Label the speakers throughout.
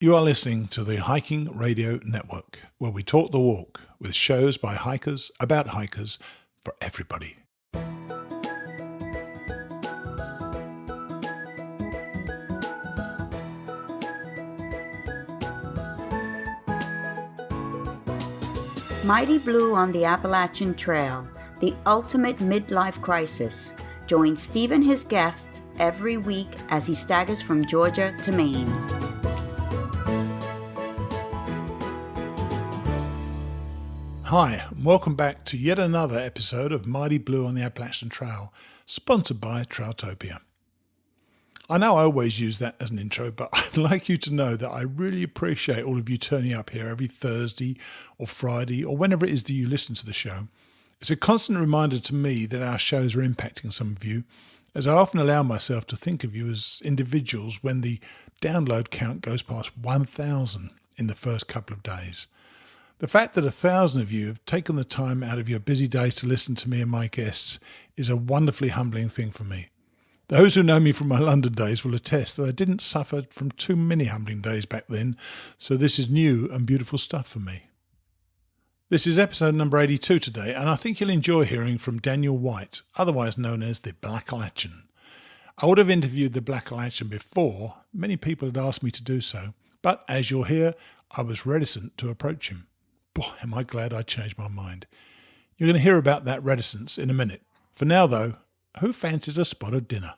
Speaker 1: You are listening to the Hiking Radio Network, where we talk the walk with shows by hikers, about hikers, for everybody.
Speaker 2: Mighty Blue on the Appalachian Trail, the ultimate midlife crisis. Join Steve and his guests every week as he staggers from Georgia to Maine.
Speaker 1: Hi, and welcome back to yet another episode of Mighty Blue on the Appalachian Trail, sponsored by Trailtopia. I know I always use that as an intro, but I'd like you to know that I really appreciate all of you turning up here every Thursday or Friday or whenever it is that you listen to the show. It's a constant reminder to me that our shows are impacting some of you, as I often allow myself to think of you as individuals when the download count goes past 1,000 in the first couple of days. The fact that 1,000 of you have taken the time out of your busy days to listen to me and my guests is a wonderfully humbling thing for me. Those who know me from my London days will attest that I didn't suffer from too many humbling days back then, so this is new and beautiful stuff for me. This is episode number 82 today, and I think you'll enjoy hearing from Daniel White, otherwise known as the Blackalachian. I would have interviewed the Blackalachian before. Many people had asked me to do so, but as you'll hear, I was reticent to approach him. Boy, am I glad I changed my mind. You're going to hear about that reticence in a minute. For now, though, who fancies a spot of dinner?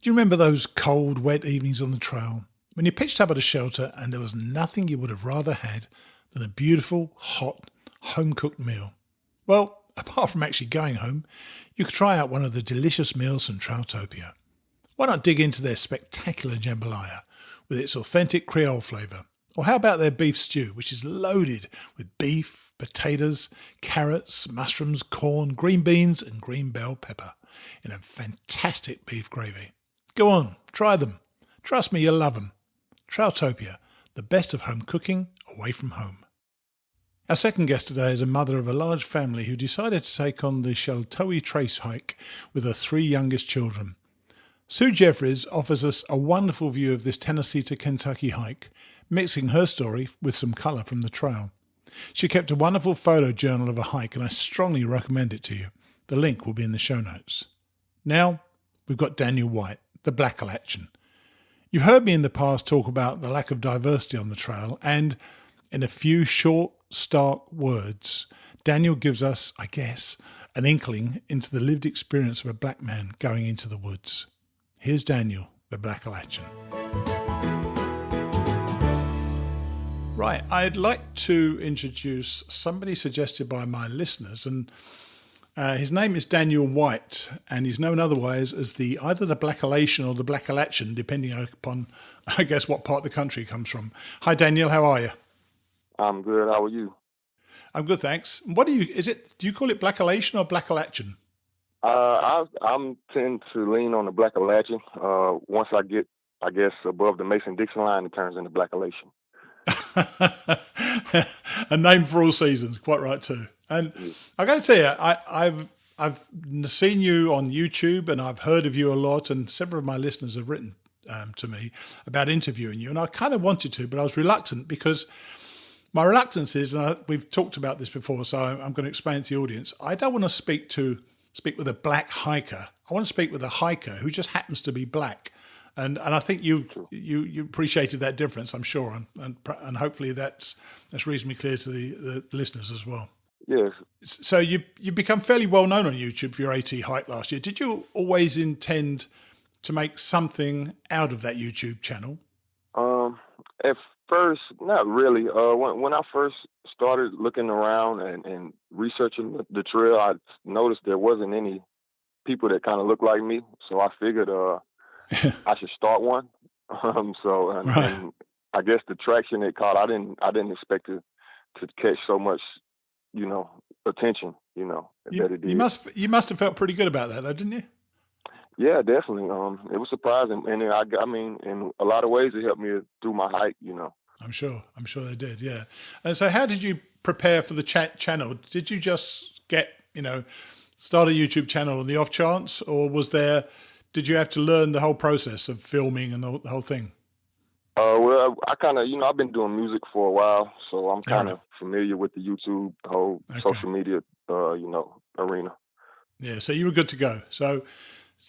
Speaker 1: Do you remember those cold, wet evenings on the trail when you pitched up at a shelter and there was nothing you would have rather had than a beautiful, hot, home-cooked meal? Well, apart from actually going home, you could try out one of the delicious meals from Trailtopia. Why not dig into their spectacular jambalaya with its authentic Creole flavour? Or how about their beef stew, which is loaded with beef, potatoes, carrots, mushrooms, corn, green beans and green bell pepper in a fantastic beef gravy. Go on, try them. Trust me, you'll love them. Trailtopia, the best of home cooking away from home. Our second guest today is a mother of a large family who decided to take on the Sheltowee Trace hike with her 3 youngest children. Sue Jeffries offers us a wonderful view of this Tennessee to Kentucky hike, mixing her story with some colour from the trail. She kept a wonderful photo journal of a hike, and I strongly recommend it to you. The link will be in the show notes. Now, we've got Daniel White, the Blackalachian. You've heard me in the past talk about the lack of diversity on the trail, and in a few short, stark words, Daniel gives us, I guess, an inkling into the lived experience of a black man going into the woods. Here's Daniel, the Blackalachian. Right, I'd like to introduce somebody suggested by my listeners, and his name is Daniel White, and he's known otherwise as either the Blackalachian or the Blackalachian, depending upon, I guess, what part of the country he comes from. Hi, Daniel, how are you?
Speaker 3: I'm good. How are you?
Speaker 1: I'm good, thanks. Do you call it Blackalachian or Blackalachian?
Speaker 3: I'm tend to lean on the Blackalachian. Once I get, I guess, above the Mason-Dixon line, it turns into Blackalachian.
Speaker 1: A name for all seasons, quite right too. And I got to tell you, I've seen you on YouTube and I've heard of you a lot, and several of my listeners have written to me about interviewing you, and I kind of wanted to, but I was reluctant because my reluctance is, and we've talked about this before, so I'm going to explain to the audience. I don't want to speak with a black hiker. I want to speak with a hiker who just happens to be black. And I think you appreciated that difference, I'm sure, and hopefully that's reasonably clear to the listeners as well.
Speaker 3: Yes.
Speaker 1: So you become fairly well known on YouTube for your AT hike last year. Did you always intend to make something out of that YouTube channel?
Speaker 3: At first, not really. When I first started looking around and researching the trail, I noticed there wasn't any people that kind of looked like me, so I figured I should start one. And I guess the traction it caught, I didn't expect to catch so much, attention, that it did.
Speaker 1: You must have felt pretty good about that, though, didn't you?
Speaker 3: Yeah, definitely. It was surprising, and I mean, in a lot of ways, it helped me through my hike.
Speaker 1: I'm sure they did. Yeah. And so, how did you prepare for the channel? Did you just start a YouTube channel on the off chance, or did you have to learn the whole process of filming and the whole thing?
Speaker 3: Well, I kind of, I've been doing music for a while, so I'm
Speaker 1: All
Speaker 3: kind
Speaker 1: right.
Speaker 3: of familiar with the YouTube whole
Speaker 1: Okay.
Speaker 3: social media, arena.
Speaker 1: Yeah. So you were good to go. So,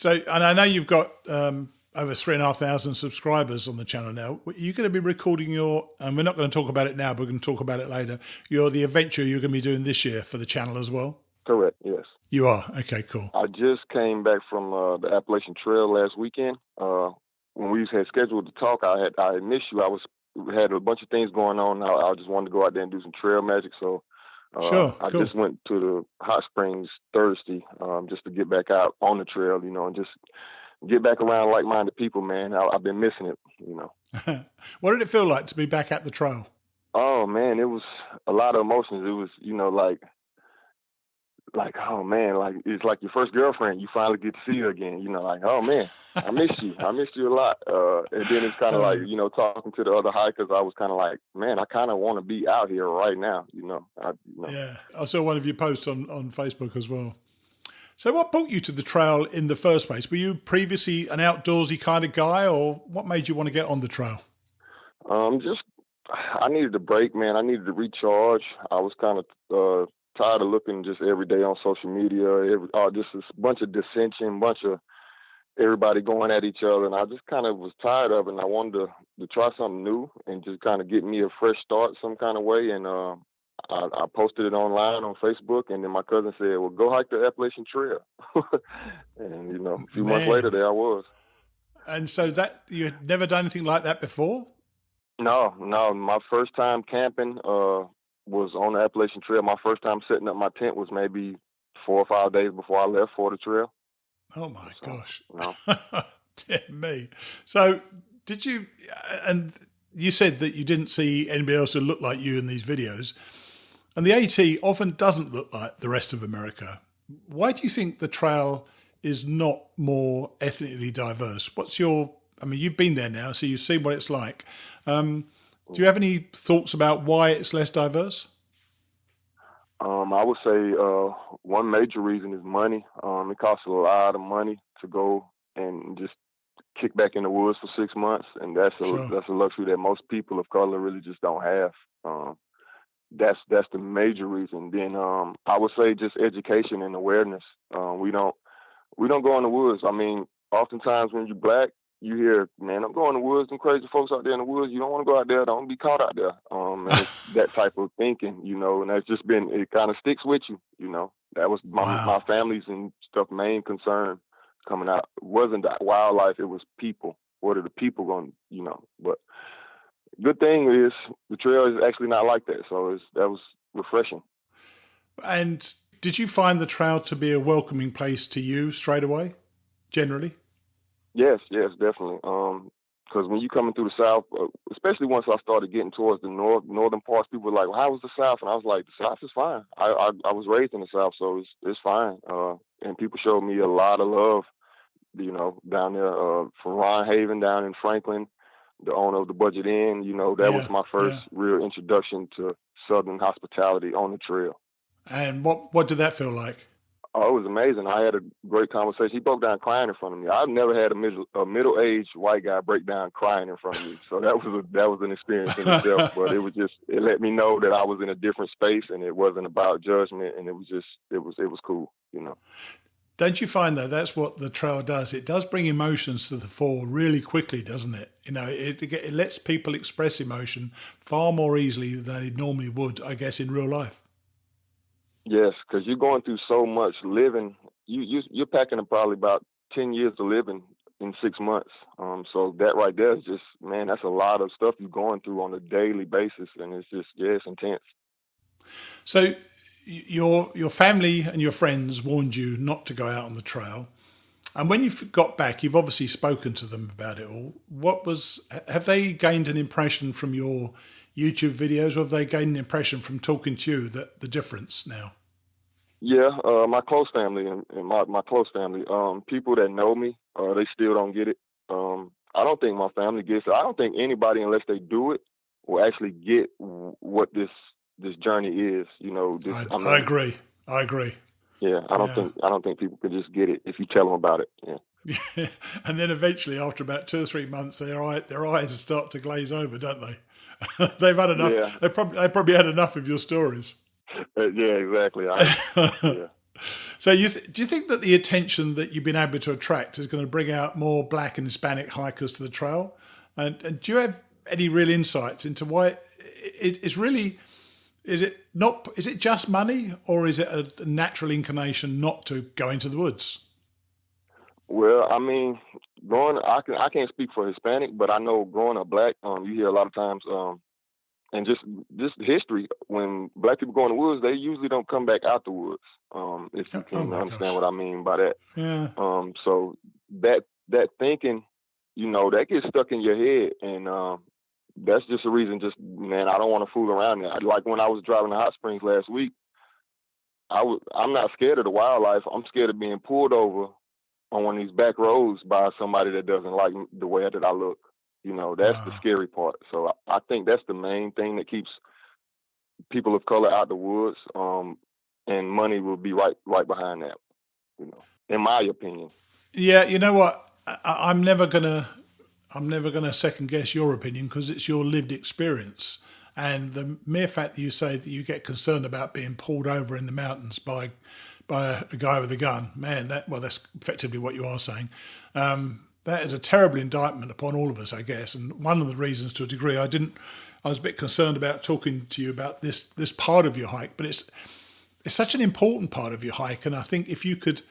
Speaker 1: and I know you've got over 3,500 subscribers on the channel now. You're going to be recording and we're not going to talk about it now, but we're going to talk about it later. The adventure you're going to be doing this year for the channel as well.
Speaker 3: Correct. Yes.
Speaker 1: You are. Okay, cool.
Speaker 3: I just came back from the Appalachian Trail last weekend. When we had scheduled to talk, I had missed you. Had a bunch of things going on. I just wanted to go out there and do some trail magic. So
Speaker 1: Sure.
Speaker 3: I
Speaker 1: Cool.
Speaker 3: just went to the hot springs Thursday just to get back out on the trail, and just get back around like-minded people, man. I've been missing it.
Speaker 1: What did it feel like to be back at the trail?
Speaker 3: Oh man, it was a lot of emotions. It was, oh man, like it's like your first girlfriend. You finally get to see her again. Like, oh man, I missed you. I missed you a lot. And then it's kind of like, talking to the other hikers, I was kind of like, man, I kind of want to be out here right now.
Speaker 1: Yeah, I saw one of your posts on Facebook as well. So what brought you to the trail in the first place? Were you previously an outdoorsy kind of guy, or what made you want to get on the trail?
Speaker 3: Just I needed a break, man. I needed to recharge. I was kind of tired of looking just every day on social media, just this bunch of dissension, bunch of everybody going at each other, and I just kind of was tired of it. And I wanted to try something new and just kind of get me a fresh start some kind of way. And I posted it online on Facebook, and then my cousin said, "Well, go hike the Appalachian Trail." And a few months later, there I was.
Speaker 1: And so that you had never done anything like that before?
Speaker 3: No. My first time camping was on the Appalachian Trail. My first time setting up my tent was maybe 4 or 5 days before I left for the trail.
Speaker 1: Oh my gosh.
Speaker 3: No.
Speaker 1: Dear me. So did you, and you said that you didn't see anybody else who looked like you in these videos, and the AT often doesn't look like the rest of America. Why do you think the trail is not more ethnically diverse? You've been there now, so you've seen what it's like. Do you have any thoughts about why it's less diverse?
Speaker 3: I would say one major reason is money. It costs a lot of money to go and just kick back in the woods for 6 months, and that's a luxury that most people of color really just don't have. That's the major reason. Then I would say just education and awareness. We don't go in the woods. I mean, oftentimes when you're black, you hear, man, I'm going in the woods, some crazy folks out there in the woods. You don't want to go out there. Don't be caught out there. And it's that type of thinking, and that's just it kind of sticks with you, That was my family's and stuff main concern coming out. It wasn't that wildlife, it was people. What are the people going to, But good thing is the trail is actually not like that. So that was refreshing.
Speaker 1: And did you find the trail to be a welcoming place to you straight away, generally?
Speaker 3: Yes, definitely. Because when you coming through the South, especially once I started getting towards the northern parts, people were like, well, "How was the South?" And I was like, "The South is fine. I was raised in the South, so it's fine." And people showed me a lot of love, down there from Ron Haven down in Franklin, the owner of the Budget Inn. That was my first real introduction to Southern hospitality on the trail.
Speaker 1: And what did that feel like?
Speaker 3: Oh, it was amazing. I had a great conversation. He broke down crying in front of me. I've never had a middle-aged white guy break down crying in front of me. So that was an experience in itself. But it let me know that I was in a different space, and it wasn't about judgment, and it was cool,
Speaker 1: Don't you find that's what the trail does? It does bring emotions to the fore really quickly, doesn't it? It lets people express emotion far more easily than they normally would, I guess, in real life.
Speaker 3: Yes, because you're going through so much living. You're packing probably about 10 years of living in 6 months. So that right there is just, man, that's a lot of stuff you're going through on a daily basis, and it's just, it's intense.
Speaker 1: So your family and your friends warned you not to go out on the trail, and when you got back, you've obviously spoken to them about it all. Have they gained an impression from your YouTube videos, or have they gained an impression from talking to you that the difference now?
Speaker 3: Yeah, my close family and my close family, people that know me, they still don't get it. I don't think my family gets it. I don't think anybody, unless they do it, will actually get what this journey is.
Speaker 1: I agree.
Speaker 3: Yeah, I don't think people can just get it if you tell them about it. Yeah.
Speaker 1: And then eventually, after about 2 or 3 months, their eyes start to glaze over, don't they? They've had
Speaker 3: Yeah,
Speaker 1: enough. They probably had enough of your stories.
Speaker 3: yeah, exactly. Yeah.
Speaker 1: So, do you think that the attention that you've been able to attract is going to bring out more Black and Hispanic hikers to the trail? And do you have any real insights into why it's really? Is it not? Is it just money, or is it a natural inclination not to go into the woods?
Speaker 3: Well, I mean, I can't speak for Hispanic, but I know growing up Black, you hear a lot of times, and just history, when Black people go in the woods, they usually don't come back out the woods. If you
Speaker 1: Oh
Speaker 3: can
Speaker 1: my
Speaker 3: understand
Speaker 1: gosh!
Speaker 3: what I mean by that.
Speaker 1: Yeah.
Speaker 3: So that thinking, that gets stuck in your head, and that's just a reason. Just man, I don't want to fool around there. Like when I was driving to Hot Springs last week, I'm not scared of the wildlife. I'm scared of being pulled over on one of these back roads by somebody that doesn't like the way that I look. That's the
Speaker 1: Wow.
Speaker 3: scary part. So I think that's the main thing that keeps people of color out the woods. And money will be right behind that. In my opinion.
Speaker 1: Yeah. You know what? I'm never gonna second guess your opinion because it's your lived experience. And the mere fact that you say that you get concerned about being pulled over in the mountains by a guy with a gun, man, that's effectively what you are saying. That is a terrible indictment upon all of us, I guess. And one of the reasons, to a degree, I was a bit concerned about talking to you about this part of your hike, but it's such an important part of your hike. And I think if you could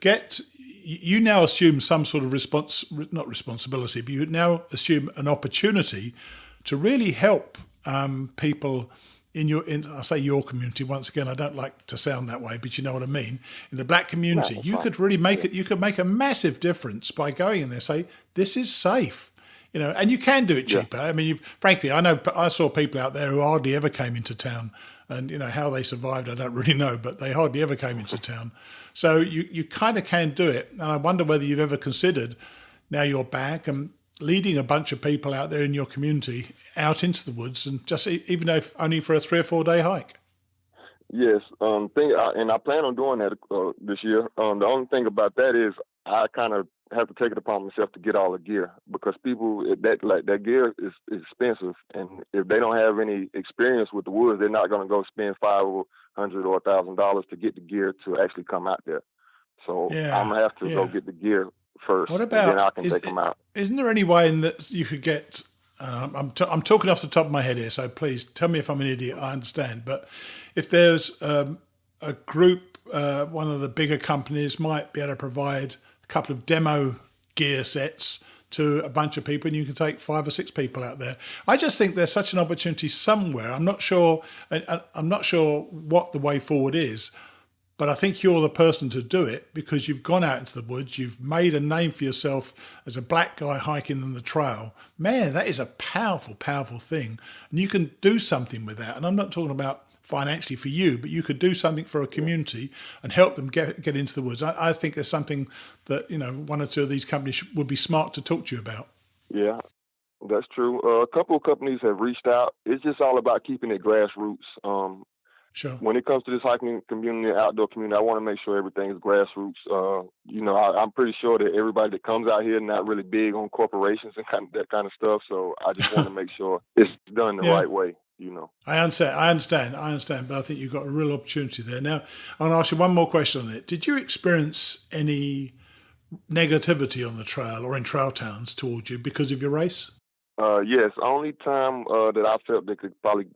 Speaker 1: get, you now assume some sort of not responsibility, but you now assume an opportunity to really help people I say your community once again. I don't like to sound that way, but you know what I mean. In the Black
Speaker 3: No,
Speaker 1: community,
Speaker 3: that's
Speaker 1: you
Speaker 3: fine.
Speaker 1: could really make it. You could make a massive difference by going in there. Say this is safe, and you can do it
Speaker 3: Yeah.
Speaker 1: cheaper. I mean, frankly, I saw people out there who hardly ever came into town, and how they survived, I don't really know, but they hardly ever came into town. So you kind of can do it, and I wonder whether you've ever considered, now you're back and leading a bunch of people out there in your community out into the woods, and just even if only for a 3 or 4 day hike.
Speaker 3: Yes. And I plan on doing that this year. The only thing about that is I kind of have to take it upon myself to get all the gear, because people that gear is expensive, and if they don't have any experience with the woods, they're not going to go spend $500 or $1,000 to get the gear to actually come out there. So I'm
Speaker 1: Yeah,
Speaker 3: gonna have to go
Speaker 1: yeah.
Speaker 3: get the gear first,
Speaker 1: What
Speaker 3: and then
Speaker 1: about
Speaker 3: I can take them out.
Speaker 1: isn't there any way in that you could get? I'm talking off the top of my head here, so please tell me if I'm an idiot. I understand, but if there's a group, one of the bigger companies might be able to provide a couple of demo gear sets to a bunch of people, and you can take 5 or 6 people out there. I just think there's such an opportunity somewhere. I'm not sure. I'm not sure what the way forward is, but I think you're the person to do it because you've gone out into the woods, you've made a name for yourself as a Black guy hiking on the trail. Man, that is a powerful, powerful thing. And you can do something with that. And I'm not talking about financially for you, but you could do something for a community and help them get into the woods. I think there's something that, 1 or 2 of these companies would be smart to talk to you about.
Speaker 3: Yeah, that's true. A couple of companies have reached out. It's just all about keeping it grassroots.
Speaker 1: Sure.
Speaker 3: When it comes to this hiking community, outdoor community, I want to make sure everything is grassroots. I'm pretty sure that everybody that comes out here is not really big on corporations and that kind of stuff. So I just want to make sure it's done the
Speaker 1: Yeah.
Speaker 3: right way.
Speaker 1: I understand, but I think you've got a real opportunity there. Now, I'm going to ask you one more question on it. Did you experience any negativity on the trail or in trail towns towards you because of your race?
Speaker 3: Yes, only time that I felt that could probably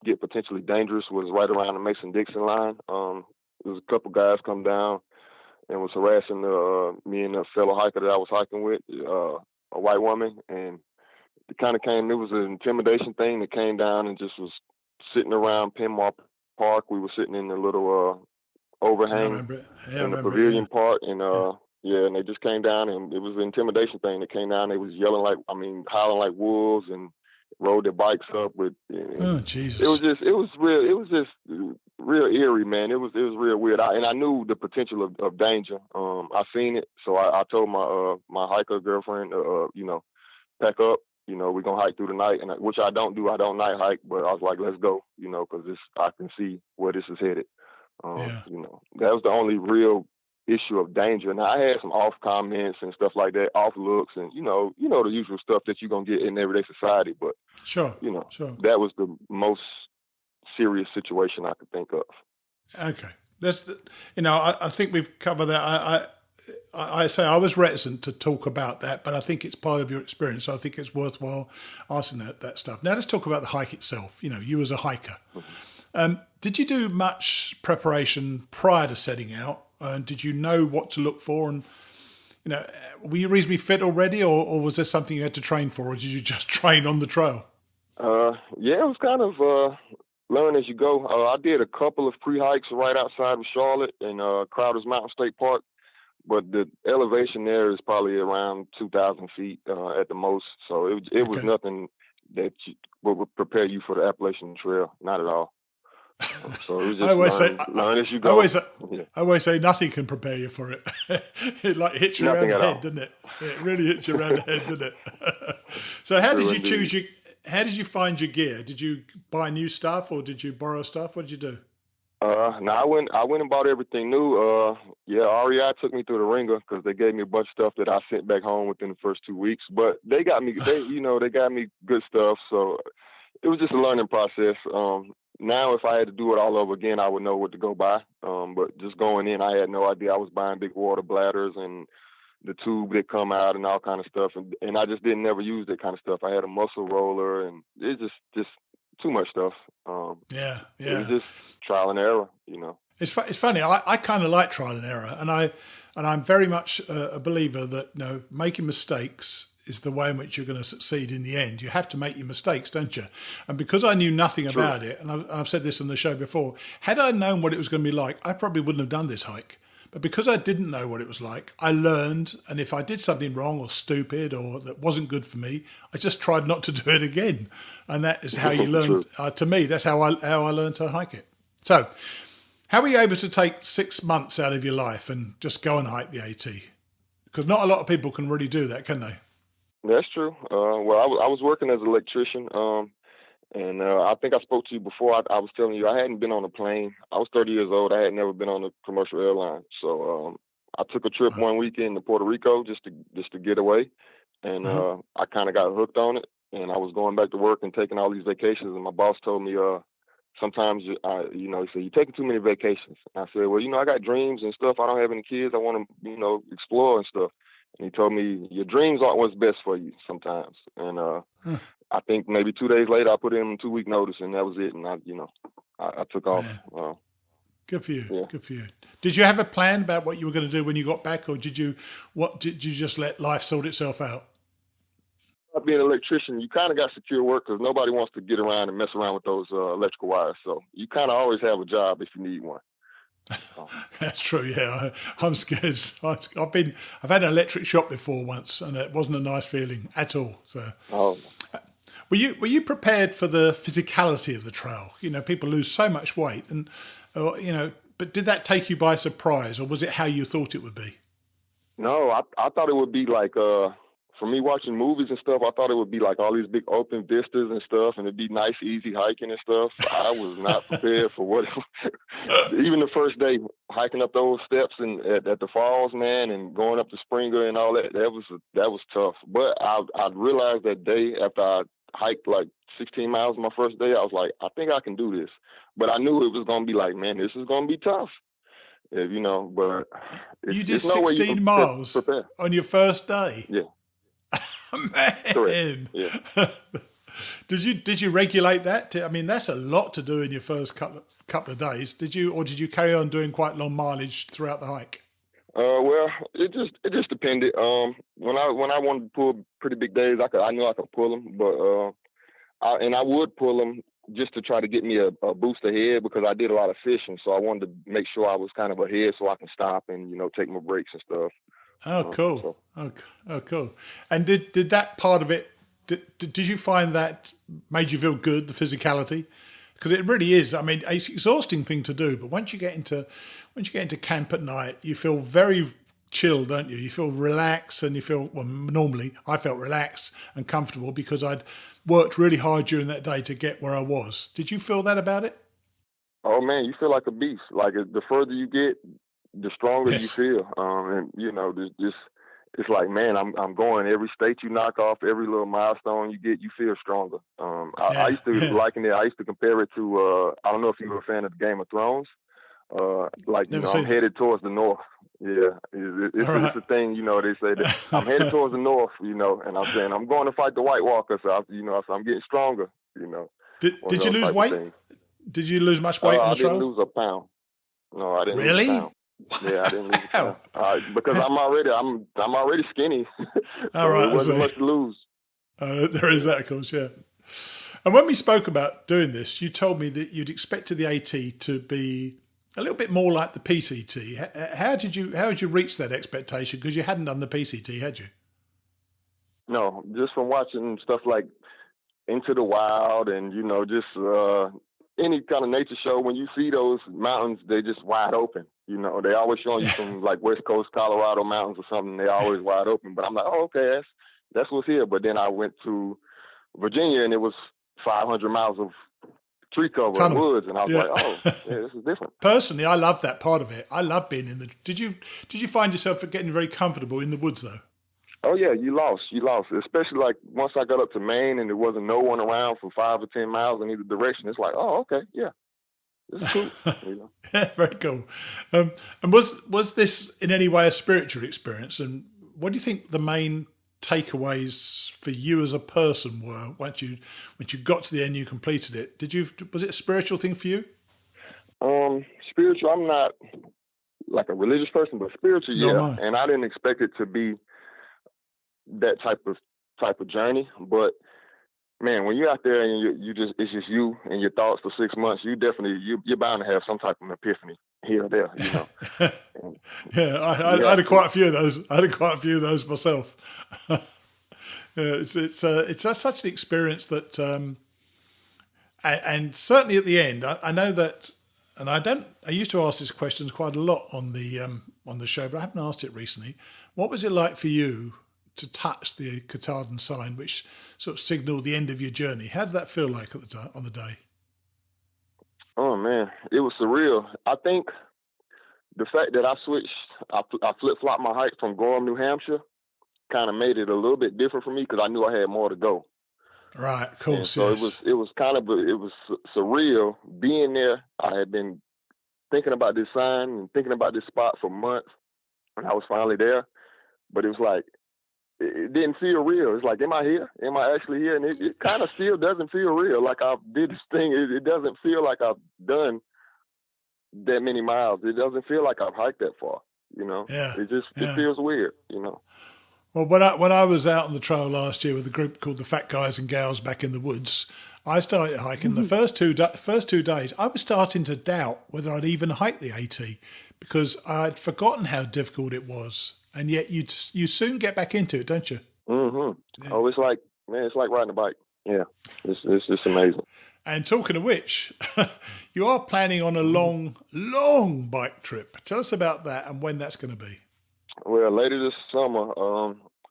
Speaker 3: get potentially dangerous was right around the Mason-Dixon line. There was a couple guys come down and was harassing me and a fellow hiker that I was hiking with, a white woman, and it kind of came. It was an intimidation thing that came down and just was sitting around Penmar Park. We were sitting in the little
Speaker 1: Yeah, I
Speaker 3: overhang
Speaker 1: remember it. Yeah, I
Speaker 3: in the
Speaker 1: remember it.
Speaker 3: pavilion part, and
Speaker 1: Yeah.
Speaker 3: yeah, and they just came down, and it was an intimidation thing that came down. They was yelling howling like wolves, and rode their bikes up with.
Speaker 1: Oh, Jesus.
Speaker 3: It was real. It was just real eerie, man. It was real weird. I knew the potential of danger. I seen it, so I told my hiker girlfriend, pack up. We're gonna hike through the night, and which I don't do. I don't night hike, but I was like, let's go. Because I can see where this is headed.
Speaker 1: Yeah.
Speaker 3: That was the only real issue of danger. Now I had some off comments and stuff like that, off looks, and the usual stuff that you're gonna get in everyday society. But
Speaker 1: Sure.
Speaker 3: that was the most serious situation I could think of.
Speaker 1: Okay. I think we've covered that. I say I was reticent to talk about that, but I think it's part of your experience. So I think it's worthwhile asking that stuff. Now let's talk about the hike itself. You as a hiker. Did you do much preparation prior to setting out? Did you know what to look for? And, were you reasonably fit already, or was there something you had to train for, or did you just train on the trail?
Speaker 3: Yeah, it was kind of learn as you go. I did a couple of pre-hikes right outside of Charlotte in Crowder's Mountain State Park, but the elevation there is probably around 2,000 feet at the most. So it was nothing that would prepare you for the Appalachian Trail, not at all. So it was just learn as you go.
Speaker 1: I always say nothing can prepare you for it. It hits you around the head, doesn't it? It really hits you around the head, doesn't it? So how did you how did you find your gear? Did you buy new stuff or did you borrow stuff? What did you do?
Speaker 3: No, I went and bought everything new. REI took me through the ringer because they gave me a bunch of stuff that I sent back home within the first 2 weeks. But they got me good stuff. So it was just a learning process. Now, if I had to do it all over again, I would know what to go buy. But just going in, I had no idea. I was buying big water bladders and the tube that come out and all kind of stuff. And I just didn't never use that kind of stuff. I had a muscle roller and it's just too much stuff. It was just trial and error,
Speaker 1: It's funny. I kind of like trial and error, and I'm very much a believer that making mistakes is the way in which you're going to succeed in the end. You have to make your mistakes, don't you? And because I knew nothing about it, and I've said this on the show before, had I known what it was going to be like, I probably wouldn't have done this hike. But because I didn't know what it was like, I learned, and if I did something wrong or stupid or that wasn't good for me, I just tried not to do it again. And that is how you learn. To me, that's how I learned to hike it. So, how were you able to take 6 months out of your life and just go and hike the AT? Because not a lot of people can really do that, can they?
Speaker 3: That's true. Well, I was working as an electrician, and I think I spoke to you before. I was telling you I hadn't been on a plane. I was 30 years old. I had never been on a commercial airline. So I took a trip one weekend to Puerto Rico just to get away, and I kind of got hooked on it. And I was going back to work and taking all these vacations. And my boss told me, sometimes he said, you're taking too many vacations. And I said, well, I got dreams and stuff. I don't have any kids. I want to, explore and stuff. And he told me, your dreams aren't what's best for you sometimes. And I think maybe 2 days later, I put in a 2-week notice, and that was it. And I took off.
Speaker 1: Good for you. Yeah. Good for you. Did you have a plan about what you were going to do when you got back, or did you just let life sort itself out?
Speaker 3: Being an electrician, you kind of got secure work because nobody wants to get around and mess around with those electrical wires. So you kind of always have a job if you need one.
Speaker 1: That's true. Yeah, I'm scared. I've had an electric shock before once, and it wasn't a nice feeling at all. So, were you prepared for the physicality of the trail? People lose so much weight, and but did that take you by surprise, or was it how you thought it would be?
Speaker 3: No, I thought it would be like for me watching movies and stuff. I thought it would be like all these big open vistas and stuff, and it'd be nice, easy hiking and stuff. I was not prepared for what. Even the first day hiking up those steps and at the falls, man, and going up the Springer and all that. That was tough. But I realized that day after I hiked like 16 miles my first day, I was like, I think I can do this. But I knew it was going to be like, man, this is going to be tough. But
Speaker 1: you did 16 miles on your first day.
Speaker 3: Yeah.
Speaker 1: Man.
Speaker 3: Correct. Yeah.
Speaker 1: Did you regulate that? I mean, that's a lot to do in your first couple of days. Did you carry on doing quite long mileage throughout the hike?
Speaker 3: Well, it just depended. When I wanted to pull pretty big days, I knew I could pull them, but I would pull them just to try to get me a boost ahead because I did a lot of fishing, so I wanted to make sure I was kind of ahead so I can stop and take my breaks and stuff.
Speaker 1: Oh, cool. Oh, cool. And did that part of it? Did you find that made you feel good? The physicality, because it really is. I mean, it's an exhausting thing to do, but once you get into camp at night, you feel very chill, don't you? You feel relaxed, and you feel normally I felt relaxed and comfortable because I'd worked really hard during that day to get where I was. Did you feel that about it?
Speaker 3: Oh man, you feel like a beast. Like the further you get, the stronger you
Speaker 1: Yes.
Speaker 3: feel. And you know, just it's like, man, I'm going every state you knock off, every little milestone you get, you feel stronger. I
Speaker 1: Yeah.
Speaker 3: used to
Speaker 1: Yeah.
Speaker 3: liken it. I used to compare it to I don't know if you were a fan of Game of Thrones. Like, you
Speaker 1: Never
Speaker 3: know, I'm
Speaker 1: seen it.
Speaker 3: headed towards the north. Yeah,
Speaker 1: All
Speaker 3: it's
Speaker 1: right.
Speaker 3: a thing. You know, they say that I'm headed towards the north. You know, and I'm saying I'm going to fight the White Walker. So so I'm getting stronger. You know, one of
Speaker 1: Did you
Speaker 3: those
Speaker 1: lose
Speaker 3: type of
Speaker 1: weight?
Speaker 3: things.
Speaker 1: Did you lose much weight on
Speaker 3: I
Speaker 1: the
Speaker 3: didn't
Speaker 1: trail?
Speaker 3: lose a pound. No, I didn't lose a
Speaker 1: Really?
Speaker 3: pound. Yeah, I didn't lose a pound.
Speaker 1: Wow.
Speaker 3: Because I'm already skinny,
Speaker 1: All
Speaker 3: so
Speaker 1: right.
Speaker 3: it
Speaker 1: I
Speaker 3: wasn't
Speaker 1: see.
Speaker 3: much to lose.
Speaker 1: There is that, of course. Yeah. And when we spoke about doing this, you told me that you'd expected the AT to be a little bit more like the PCT. How did you reach that expectation? Because you hadn't done the PCT, had you?
Speaker 3: No, just from watching stuff like Into the Wild and just any kind of nature show. When you see those mountains, they just wide open. You know, they always showing you
Speaker 1: Yeah.
Speaker 3: some like West Coast Colorado mountains or something. They always wide open. But I'm like, oh, okay, that's what's here. But then I went to Virginia and it was 500 miles of tree cover and
Speaker 1: Tunnel.
Speaker 3: woods, and I was
Speaker 1: Yeah.
Speaker 3: like, oh, yeah, this is different.
Speaker 1: Personally, I love that part of it. I love being in the. Did you find yourself getting very comfortable in the woods though?
Speaker 3: Oh yeah, you lost, especially like once I got up to Maine and there wasn't no one around for 5 or 10 miles in either direction. It's like, oh, okay, yeah, this is cool.
Speaker 1: Yeah, very cool. And was this in any way a spiritual experience? And what do you think the main takeaways for you as a person were once you got to the end, you completed it? Was it a spiritual thing for you?
Speaker 3: Spiritual. I'm not like a religious person, but spiritual,
Speaker 1: No,
Speaker 3: yeah.
Speaker 1: mine.
Speaker 3: And I didn't expect it to be that type of journey, but man, when you're out there and it's just you and your thoughts for 6 months, you're bound to have some type of epiphany here or there,
Speaker 1: Yeah, I had quite a few of those. I had quite a few of those myself. Yeah, it's such an experience that, and certainly at the end, I know that, and I used to ask these questions quite a lot on the show, but I haven't asked it recently. What was it like for you to touch the Katahdin sign, which sort of signaled the end of your journey? How did that feel like on the day?
Speaker 3: Oh man, it was surreal. I think the fact that I flip-flopped my hike from Gorham, New Hampshire, kind of made it a little bit different for me because I knew I had more to go.
Speaker 1: Right, of
Speaker 3: And
Speaker 1: course,
Speaker 3: so
Speaker 1: yes.
Speaker 3: it was surreal being there. I had been thinking about this sign and thinking about this spot for months, and I was finally there. But it was like it didn't feel real. It's like, am I here? Am I actually here? And it kind of still doesn't feel real. Like I did this thing. It doesn't feel like I've done that many miles. It doesn't feel like I've hiked that far.
Speaker 1: Yeah,
Speaker 3: It
Speaker 1: yeah.
Speaker 3: feels weird.
Speaker 1: Well, when I was out on the trail last year with a group called the Fat Guys and Gals back in the woods, I started hiking. The first 2 days, I was starting to doubt whether I'd even hike the AT because I'd forgotten how difficult it was. And yet you soon get back into it, don't you?
Speaker 3: Mm-hmm. Yeah. Oh, it's like riding a bike. Yeah, it's just amazing.
Speaker 1: And talking of which, you are planning on a long bike trip. Tell us about that and when that's going to be.
Speaker 3: Well, later this summer,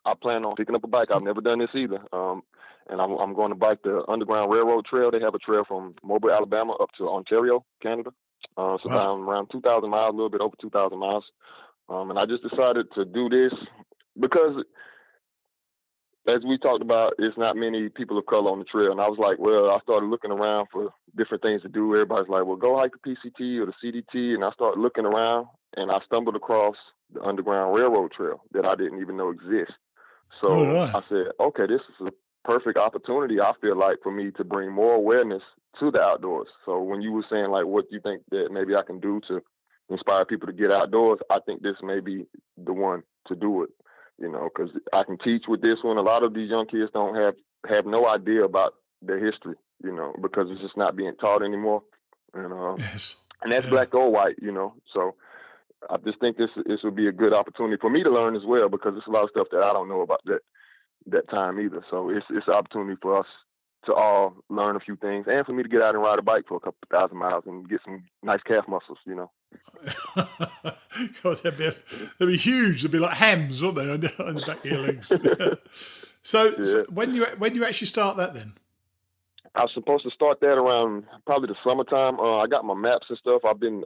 Speaker 3: I plan on picking up a bike. I've never done this either. And I'm going to bike the Underground Railroad Trail. They have a trail from Mobile, Alabama up to Ontario, Canada. So
Speaker 1: Wow.
Speaker 3: around 2,000 miles, a little bit over 2,000 miles. And I just decided to do this because, as we talked about, it's not many people of color on the trail. And I was like, well, I started looking around for different things to do. Everybody's like, well, go hike the PCT or the CDT. And I started looking around and I stumbled across the Underground Railroad Trail that I didn't even know exist.
Speaker 1: Oh,
Speaker 3: So
Speaker 1: right.
Speaker 3: I said, okay, this is a perfect opportunity, I feel like, for me to bring more awareness to the outdoors. So when you were saying, like, what do you think that maybe I can do to inspire people to get outdoors, I think this may be the one to do it, because I can teach with this one. A lot of these young kids don't have no idea about their history, because it's just not being taught anymore.
Speaker 1: Yes.
Speaker 3: And that's
Speaker 1: Yeah.
Speaker 3: black or white, So I just think this would be a good opportunity for me to learn as well, because there's a lot of stuff that I don't know about that time either. So it's an opportunity for us to all learn a few things, and for me to get out and ride a bike for a couple thousand miles and get some nice calf muscles,
Speaker 1: God, they'd be huge. They'd be like hams, wouldn't they, on the back of your legs? So
Speaker 3: Yeah.
Speaker 1: when you actually start that then?
Speaker 3: I was supposed to start that around probably the summertime. I got my maps and stuff. I've been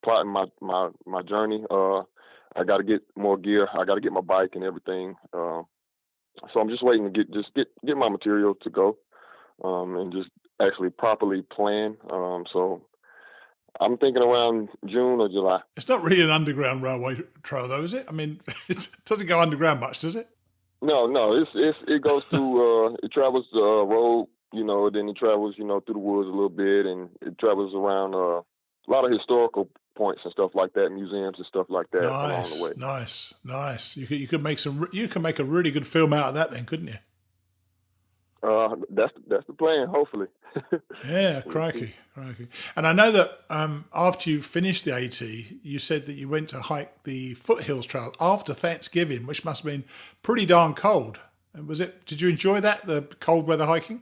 Speaker 3: plotting my journey. I got to get more gear. I got to get my bike and everything. So I'm just waiting to get my material to go, and just actually properly plan. So I'm thinking around June or July.
Speaker 1: It's not really an underground railway trail, though, is it? I mean, it doesn't go underground much, does it?
Speaker 3: No, it goes through. It travels the road, then it travels, through the woods a little bit, and it travels around a lot of historical points and stuff like that, museums and stuff like that along the way.
Speaker 1: Nice. You could make a really good film out of that, then, couldn't you?
Speaker 3: That's the plan, hopefully.
Speaker 1: Yeah, crikey. And I know that after you finished the AT, you said that you went to hike the Foothills Trail after Thanksgiving, which must have been pretty darn cold. And did you enjoy that, the cold weather hiking?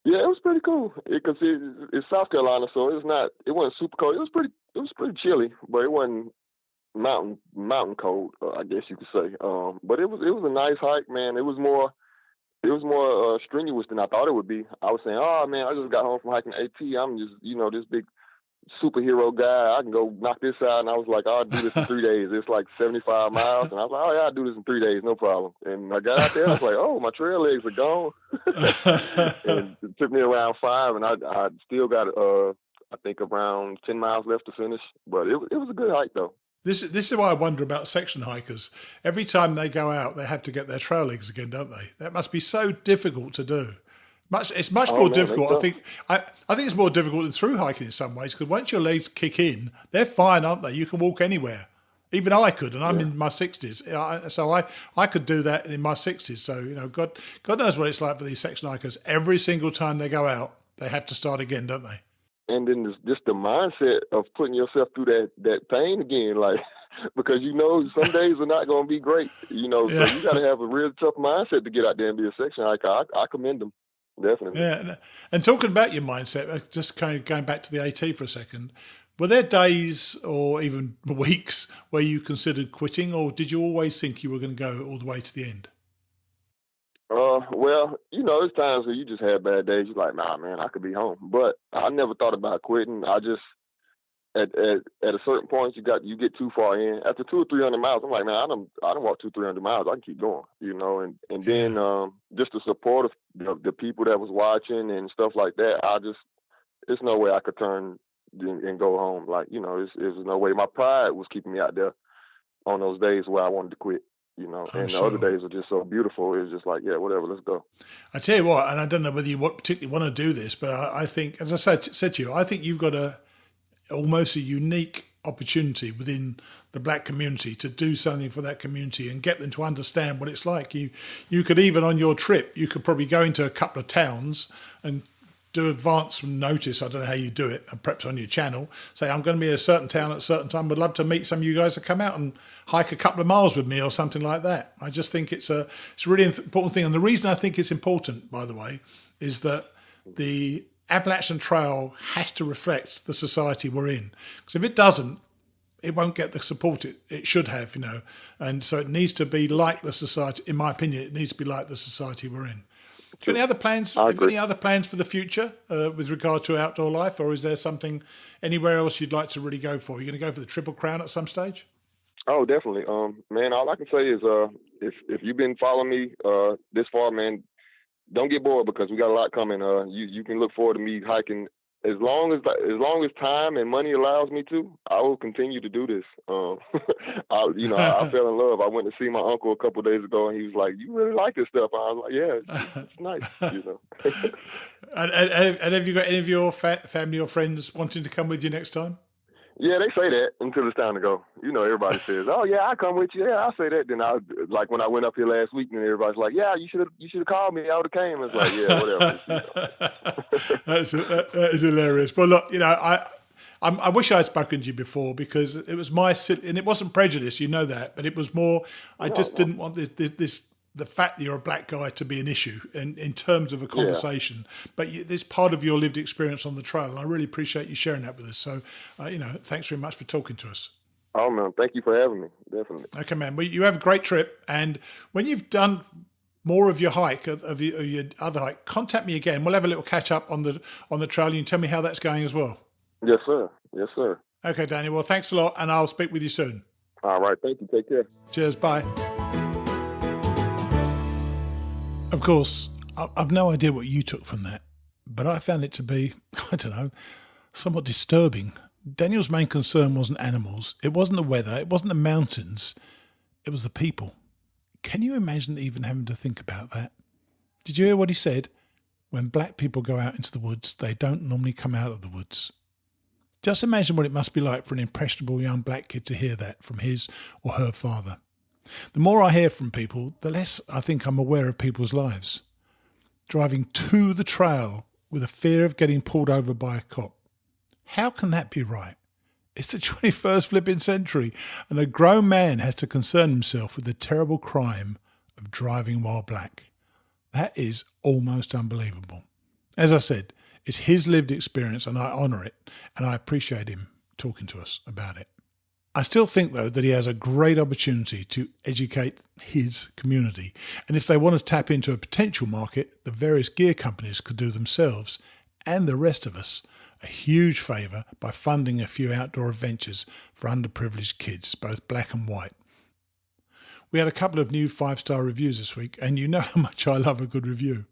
Speaker 3: Yeah, it was pretty cool because it's South Carolina, so it wasn't super cold. It was pretty chilly, but it wasn't mountain cold, I guess you could say. But it was a nice hike, man. It was more strenuous than I thought it would be. I was saying, oh man, I just got home from hiking AT. I'm just, this big superhero guy. I can go knock this out. And I was like, I'll do this in 3 days. It's like 75 miles. And I was like, oh yeah, I'll do this in 3 days, no problem. And I got out there, I was like, oh, my trail legs are gone. And it took me around 5, and I still got, I think around 10 miles left to finish. But it was a good hike though.
Speaker 1: This is why I wonder about section hikers. Every time they go out, they have to get their trail legs again, don't they? That must be so difficult to do. It's much more difficult. I think it's more difficult than through hiking in some ways, because once your legs kick in, they're fine, aren't they? You can walk anywhere. Even I could, and I'm in my 60s, so I could do that in my 60s. So God knows what it's like for these section hikers. Every single time they go out, they have to start again, don't they?
Speaker 3: And then just the mindset of putting yourself through that pain again, like, because some days are not going to be great, so you got to have a real tough mindset to get out there and be a section hiker. I commend them, definitely.
Speaker 1: Yeah, and talking about your mindset, just kind of going back to the AT for a second, were there days or even weeks where you considered quitting, or did you always think you were going to go all the way to the end?
Speaker 3: Well, there's times where you just have bad days. You're like, nah, man, I could be home. But I never thought about quitting. I just, at a certain point, you get too far in. After 200 or 300 miles, I'm like, man, I don't walk 200-300 miles. I can keep going, and then just the support of the people that was watching and stuff like that. There's no way I could turn and go home. Like, there's no way. My pride was keeping me out there on those days where I wanted to quit. And the other days are just so beautiful. It's just like, yeah, whatever, let's go.
Speaker 1: I tell you what, and I don't know whether you particularly want to do this, but I think, as I said to you, I think you've got almost a unique opportunity within the black community to do something for that community and get them to understand what it's like. You could even on your trip, you could probably go into a couple of towns and do advance notice. I don't know how you do it, and perhaps on your channel, say, I'm going to be in a certain town at a certain time. Would love to meet some of you guys to come out and hike a couple of miles with me or something like that. I just think it's a really important thing. And the reason I think it's important, by the way, is that the Appalachian Trail has to reflect the society we're in. Because if it doesn't, it won't get the support it should have, And so it needs to be like the society, in my opinion, it needs to be like the society we're in. Have any other plans? Any other plans for the future with regard to outdoor life, or is there something anywhere else you'd like to really go for? Are you going to go for the Triple Crown at some stage?
Speaker 3: Oh, definitely. Man, all I can say is, if you've been following me this far, man, don't get bored because we got a lot coming. You can look forward to me hiking as long as time and money allows me to. I will continue to do this. I fell in love. I went to see my uncle a couple of days ago, and he was like, "You really like this stuff?" I was like, "Yeah, it's nice."
Speaker 1: And have you got any of your family or friends wanting to come with you next time?
Speaker 3: Yeah, they say that until it's time to go. Everybody says, "Oh yeah, I'll come with you." Yeah, I'll say that. Then like when I went up here last week, and everybody's like, "Yeah, you should have called me. I would have came." It's like, yeah, whatever.
Speaker 1: That is hilarious. But look, I wish I had spoken to you before, because it was and it wasn't prejudice, that, but it was more. I just didn't want the fact that you're a black guy to be an issue in terms of a conversation. Yeah. But it's part of your lived experience on the trail, and I really appreciate you sharing that with us. So, thanks very much for talking to us.
Speaker 3: Oh, man, thank you for having me, definitely.
Speaker 1: Okay, man, well, you have a great trip, and when you've done more of your hike, of your other hike, contact me again. We'll have a little catch-up on the trail. You can tell me how that's going as well.
Speaker 3: Yes, sir. Yes, sir.
Speaker 1: Okay, Daniel. Well, thanks a lot, and I'll speak with you soon.
Speaker 3: All right. Thank you. Take care.
Speaker 1: Cheers. Bye. Of course, I've no idea what you took from that, but I found it to be, I don't know, somewhat disturbing. Daniel's main concern wasn't animals. It wasn't the weather. It wasn't the mountains. It was the people. Can you imagine even having to think about that? Did you hear what he said? When black people go out into the woods, they don't normally come out of the woods. Just imagine what it must be like for an impressionable young black kid to hear that from his or her father. The more I hear from people, the less I think I'm aware of people's lives. Driving to the trail with a fear of getting pulled over by a cop. How can that be right? It's the 21st flipping century, and a grown man has to concern himself with the terrible crime of driving while black. That is almost unbelievable. As I said, it's his lived experience, and I honour it, and I appreciate him talking to us about it. I still think, though, that he has a great opportunity to educate his community. And if they want to tap into a potential market, the various gear companies could do themselves and the rest of us a huge favour by funding a few outdoor adventures for underprivileged kids, both black and white. We had a couple of new 5-star reviews this week, and you know how much I love a good review.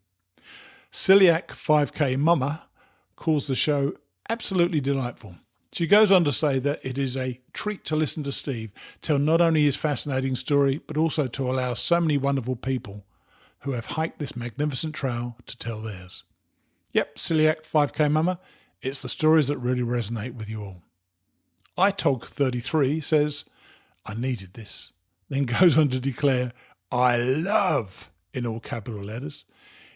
Speaker 1: Celiac 5K Mama calls the show absolutely delightful. She goes on to say that it is a treat to listen to Steve tell not only his fascinating story, but also to allow so many wonderful people who have hiked this magnificent trail to tell theirs. Yep, Celiac 5K Mama, it's the stories that really resonate with you all. iTog33 says, I needed this, then goes on to declare, I love, in all capital letters,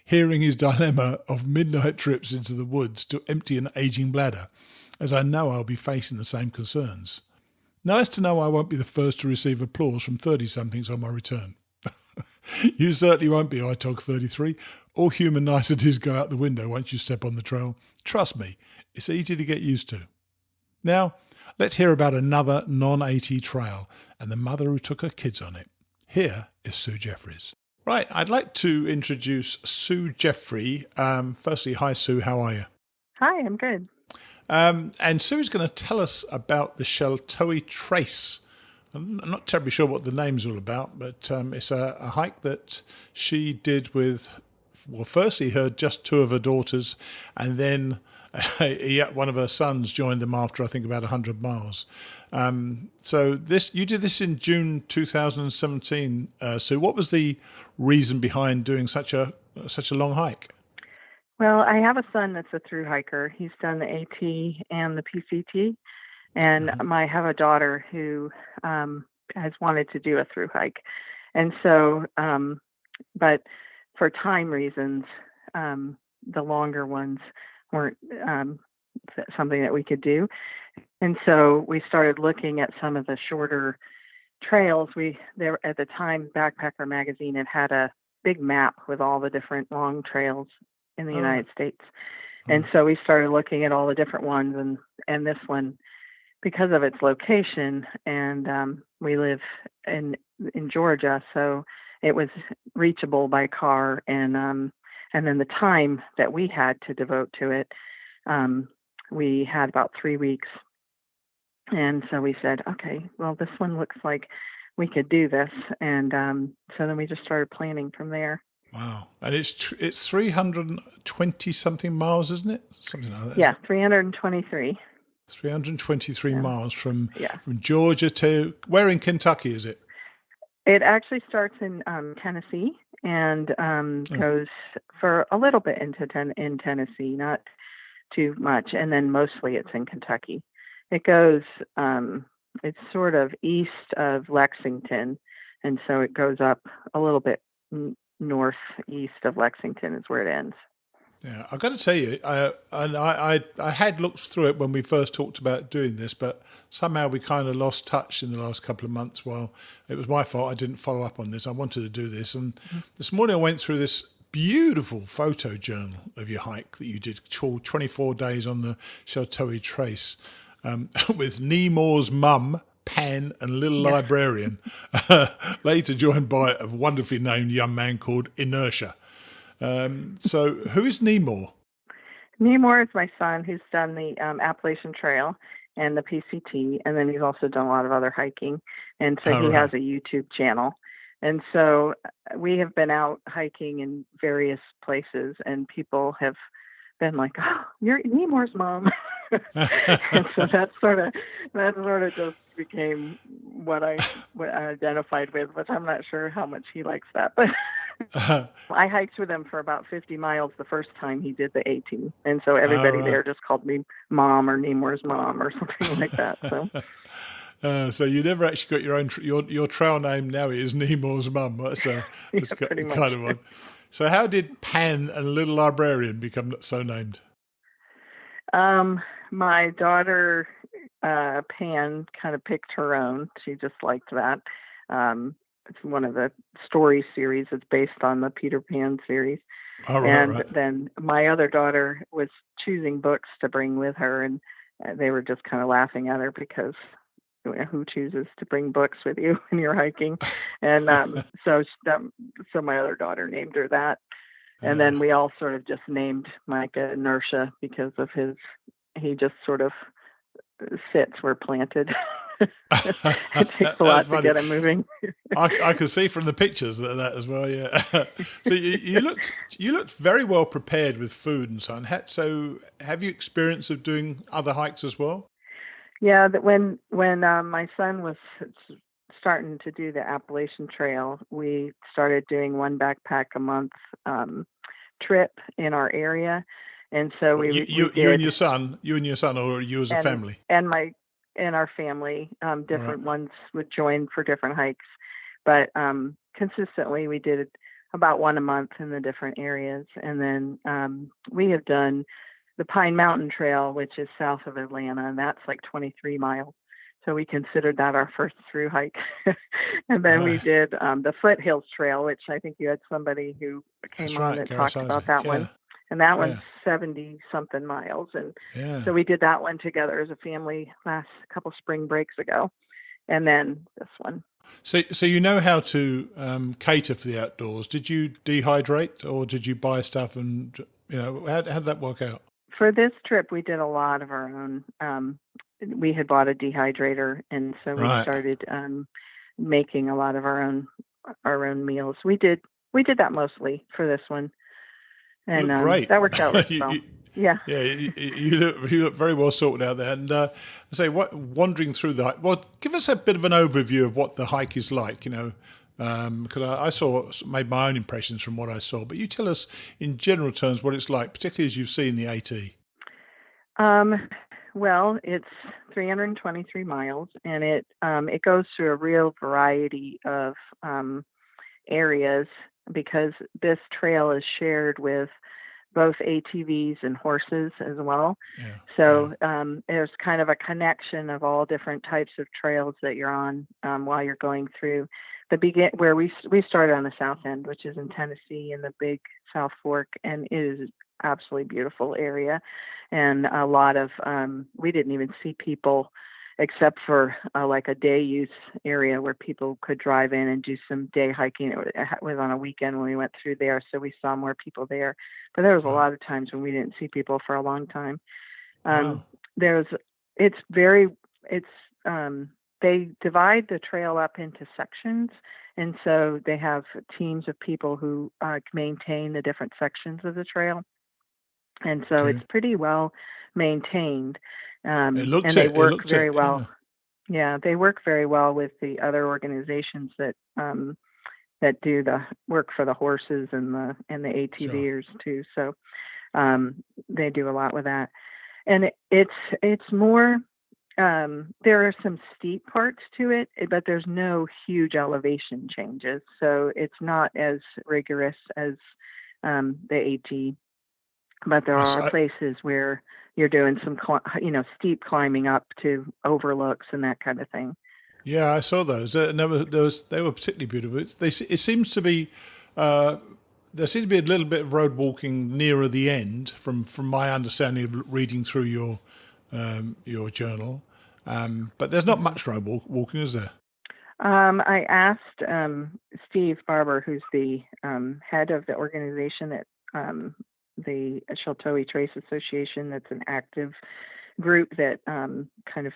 Speaker 1: hearing his dilemma of midnight trips into the woods to empty an aging bladder, as I know I'll be facing the same concerns. Nice to know I won't be the first to receive applause from 30-somethings on my return. You certainly won't be, iTog33. All human niceties go out the window once you step on the trail. Trust me, it's easy to get used to. Now, let's hear about another non-AT trail and the mother who took her kids on it. Here is Sue Jeffries. Right, I'd like to introduce Sue Jeffrey. Firstly, hi Sue, how are you?
Speaker 4: Hi, I'm good.
Speaker 1: And Sue's going to tell us about the Sheltowee Trace. I'm not terribly sure what the name's all about, but it's a hike that she did with, well, firstly, just two of her daughters, and then one of her sons joined them after, I think, about 100 miles. So you did this in June 2017. Sue, what was the reason behind doing such a long hike?
Speaker 4: Well, I have a son that's a thru hiker. He's done the AT and the PCT, and I have a daughter who has wanted to do a thru hike. And so, but for time reasons, the longer ones weren't something that we could do. And so we started looking at some of the shorter trails. There at the time, Backpacker magazine had a big map with all the different long trails in the United States. And so we started looking at all the different ones, and this one, because of its location, and we live in Georgia, so it was reachable by car, and then the time that we had to devote to it, we had about 3 weeks. And so we said, okay, well, this one looks like we could do this. And so then we just started planning from there.
Speaker 1: Wow. And it's 320-something miles, isn't it? Something like that.
Speaker 4: Yeah, 323.
Speaker 1: 323 miles from Georgia to, where in Kentucky is it?
Speaker 4: It actually starts in Tennessee and goes for a little bit into in Tennessee, not too much. And then mostly it's in Kentucky. It goes, it's sort of east of Lexington. And so it goes up a little bit northeast of Lexington is where it ends.
Speaker 1: Yeah, I've got to tell you, I had looked through it when we first talked about doing this, but somehow we kind of lost touch in the last couple of months. Well, it was my fault. I didn't follow up on this. I wanted to do this. And this morning I went through this beautiful photo journal of your hike that you did, 24 days on the Sheltowee Trace, with Nemours' mum, Pan, and little librarian, later joined by a wonderfully named young man called Inertia. So who is Nemours?
Speaker 4: Nemours is my son who's done the Appalachian Trail. and the PCT, and then he's also done a lot of other hiking. And so
Speaker 1: All
Speaker 4: he has
Speaker 1: right.
Speaker 4: a YouTube channel. And so we have been out hiking in various places, and people have been like, "Oh, you're Nemor's mom." And so that sort of just became what I identified with, which I'm not sure how much he likes that, but I hiked with him for about 50 miles the first time he did the AT, and so
Speaker 1: All
Speaker 4: everybody
Speaker 1: right.
Speaker 4: there just called me Mom or Nemor's mom or something like that. So
Speaker 1: So you never actually got your own your trail name now is Nemo's mum.
Speaker 4: yeah,
Speaker 1: That's
Speaker 4: pretty much.
Speaker 1: kind of odd. So how did Pan and Little Librarian become so named?
Speaker 4: My daughter Pan kind of picked her own. She just liked that. It's one of the story series. It's based on the Peter Pan series.
Speaker 1: All right,
Speaker 4: And
Speaker 1: right.
Speaker 4: then my other daughter was choosing books to bring with her, and they were just kind of laughing at her because who chooses to bring books with you when you're hiking? And so my other daughter named her that. And then we all sort of just named Micah Inertia because of he just sort of sits where planted. It takes a
Speaker 1: That's
Speaker 4: lot to
Speaker 1: funny.
Speaker 4: get him moving.
Speaker 1: I can see from the pictures that as well. Yeah. So you looked very well prepared with food and so on. So have you experience of doing other hikes as well?
Speaker 4: Yeah, that when my son was starting to do the Appalachian Trail, we started doing one backpack a month trip in our area, and so
Speaker 1: Well,
Speaker 4: we
Speaker 1: you and
Speaker 4: did,
Speaker 1: your son, or you as a family.
Speaker 4: and our family,
Speaker 1: All right.
Speaker 4: different ones would join for different hikes, but consistently we did about one a month in the different areas, and then we have done the Pine Mountain Trail, which is south of Atlanta, and that's like 23 miles. So we considered that our first through hike. And then we
Speaker 1: Right.
Speaker 4: did the Foothills Trail, which I think you had somebody who
Speaker 1: That's
Speaker 4: came on
Speaker 1: right,
Speaker 4: that
Speaker 1: Gareth
Speaker 4: talked
Speaker 1: Sizer.
Speaker 4: about that
Speaker 1: Yeah.
Speaker 4: one. And that one's
Speaker 1: Yeah.
Speaker 4: 70 something miles. And
Speaker 1: Yeah.
Speaker 4: so we did that one together as a family last couple spring breaks ago. And then this one.
Speaker 1: So you know how to cater for the outdoors. Did you dehydrate, or did you buy stuff, and how did that work out?
Speaker 4: For this trip, we did a lot of our own. We had bought a dehydrator, and so we
Speaker 1: Right.
Speaker 4: started making a lot of our own meals. We did that mostly for this one,
Speaker 1: You
Speaker 4: and
Speaker 1: look great.
Speaker 4: that worked out really well. Yeah.
Speaker 1: Yeah, you look very well sorted out there. And wandering through the hike. Well, give us a bit of an overview of what the hike is like. Because I made my own impressions from what I saw. But you tell us in general terms what it's like, particularly as you've seen the AT.
Speaker 4: Well, it's 323 miles, and it goes through a real variety of areas because this trail is shared with both ATVs and horses as well.
Speaker 1: Yeah.
Speaker 4: So there's kind of a connection of all different types of trails that you're on while you're going through. Where we started on the south end, which is in Tennessee in the Big South Fork, and it is absolutely beautiful area, and a lot of we didn't even see people except for like a day use area where people could drive in and do some day hiking. It was on a weekend when we went through there, so we saw more people there. But there was a lot of times when we didn't see people for a long time.
Speaker 1: Wow.
Speaker 4: They divide the trail up into sections, and so they have teams of people who maintain the different sections of the trail, and so
Speaker 1: Okay.
Speaker 4: it's pretty well maintained,
Speaker 1: It
Speaker 4: and
Speaker 1: looked
Speaker 4: they
Speaker 1: it. It
Speaker 4: work
Speaker 1: looked
Speaker 4: very
Speaker 1: it.
Speaker 4: well.
Speaker 1: Yeah.
Speaker 4: Yeah, they work very well with the other organizations that do the work for the horses and the
Speaker 1: Sure.
Speaker 4: ATVers too. So they do a lot with that, and it's more. There are some steep parts to it, but there's no huge elevation changes, so it's not as rigorous as the AT. But there
Speaker 1: I, s-
Speaker 4: are
Speaker 1: I-
Speaker 4: places where you're doing some, steep climbing up to overlooks and that kind of thing.
Speaker 1: yeah, I saw those. And they were particularly beautiful. It seems to be. There seems to be a little bit of road walking nearer the end, from my understanding of reading through your journal. But there's not
Speaker 4: Hmm.
Speaker 1: much road walking, is there?
Speaker 4: I asked Steve Barber, who's the head of the organization at the Sheltowee Trace Association, that's an active group that kind of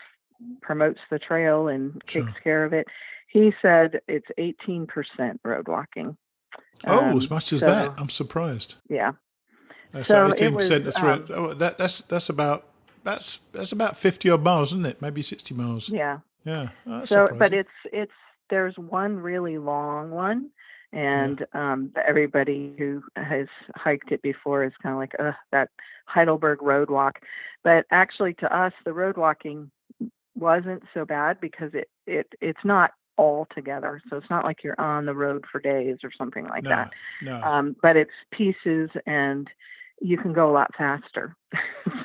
Speaker 4: promotes the trail and takes
Speaker 1: Sure.
Speaker 4: care of it. He said it's 18% road walking.
Speaker 1: Oh, as much as
Speaker 4: So,
Speaker 1: that? I'm surprised.
Speaker 4: yeah.
Speaker 1: So
Speaker 4: So it
Speaker 1: 18%.
Speaker 4: was,
Speaker 1: That's about 50 odd miles, isn't it? Maybe 60 miles.
Speaker 4: yeah.
Speaker 1: Yeah, that's
Speaker 4: So, but
Speaker 1: surprising.
Speaker 4: there's one really long one, and everybody who has hiked it before is kind of like, that Heidelberg road walk. But actually, to us, the road walking wasn't so bad because it's not all together. So it's not like you're on the road for days or something like that.
Speaker 1: No.
Speaker 4: But it's pieces, and you can go a lot faster.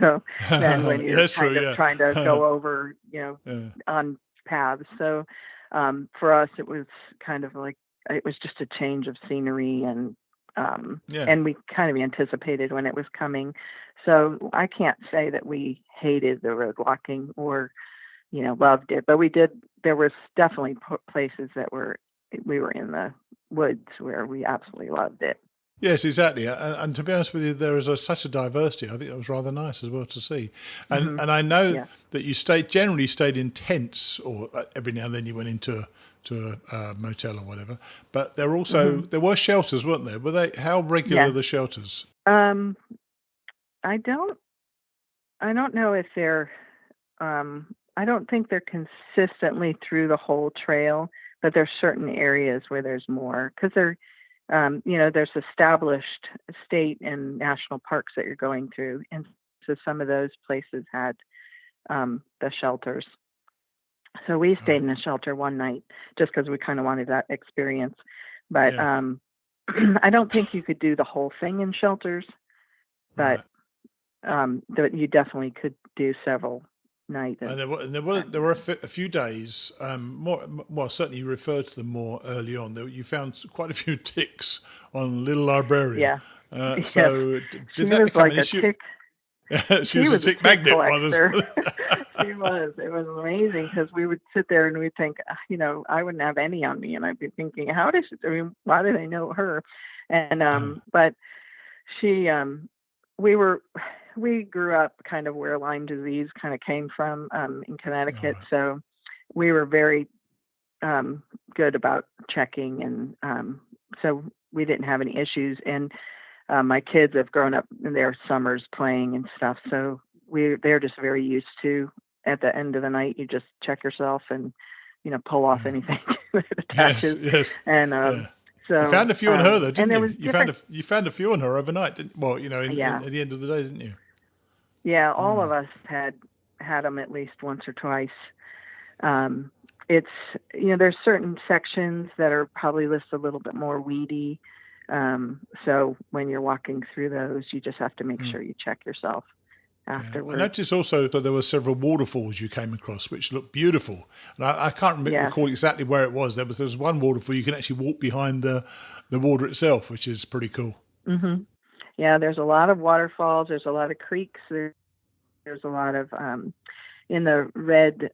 Speaker 4: So than when you're
Speaker 1: That's
Speaker 4: kind
Speaker 1: true.
Speaker 4: of trying to go over,
Speaker 1: Yeah.
Speaker 4: on paths. So for us, it was kind of like, it was just a change of scenery, and
Speaker 1: Yeah.
Speaker 4: we kind of anticipated when it was coming. So I can't say that we hated the road walking or loved it, but we did. There was definitely places that we were in the woods where we absolutely loved it.
Speaker 1: Yes, exactly. And to be honest with you, there is such a diversity. I think that was rather nice as well to see. And
Speaker 4: Mm-hmm.
Speaker 1: and I know
Speaker 4: Yeah.
Speaker 1: that you generally stayed in tents, or every now and then you went into a motel or whatever. But there were shelters, weren't there? Were they? How regular
Speaker 4: Yeah.
Speaker 1: are the shelters?
Speaker 4: I don't know if they're. I don't think they're consistently through the whole trail, but there's certain areas where there's more because there's established state and national parks that you're going through, and so some of those places had the shelters. So we stayed in a shelter one night just because we kind of wanted that experience. But
Speaker 1: Yeah.
Speaker 4: I don't think you could do the whole thing in shelters, but you definitely could do several nights.
Speaker 1: And there were a few days. Certainly you referred to them more early on. You found quite a few ticks on Little Librarian.
Speaker 4: Yeah.
Speaker 1: So
Speaker 4: She
Speaker 1: did that
Speaker 4: was
Speaker 1: become
Speaker 4: like
Speaker 1: an
Speaker 4: a
Speaker 1: issue?
Speaker 4: tick.
Speaker 1: She was a tick magnet.
Speaker 4: Collector. She was. It was amazing because we would sit there and we'd think, I wouldn't have any on me, and I'd be thinking, why do they know her? And but she, we grew up kind of where Lyme disease kind of came from in Connecticut, so we were very good about checking, and so we didn't have any issues. And my kids have grown up in their summers playing and stuff, so they're just very used to, at the end of the night, you just check yourself and pull off anything that attaches.
Speaker 1: Yes.
Speaker 4: And so
Speaker 1: you found a few on her though, didn't you? You found a few on her overnight, didn't? Well, at the end of the day, didn't you?
Speaker 4: Yeah, all of us had them at least once or twice. It's there's certain sections that are probably listed a little bit more weedy. So when you're walking through those, you just have to make sure you check yourself afterwards.
Speaker 1: I noticed also that there were several waterfalls you came across, which looked beautiful. And I can't recall exactly where it was there, but there's one waterfall you can actually walk behind the water itself, which is pretty cool.
Speaker 4: Mm-hmm. Yeah, there's a lot of waterfalls. There's a lot of creeks. There's a lot of in the Red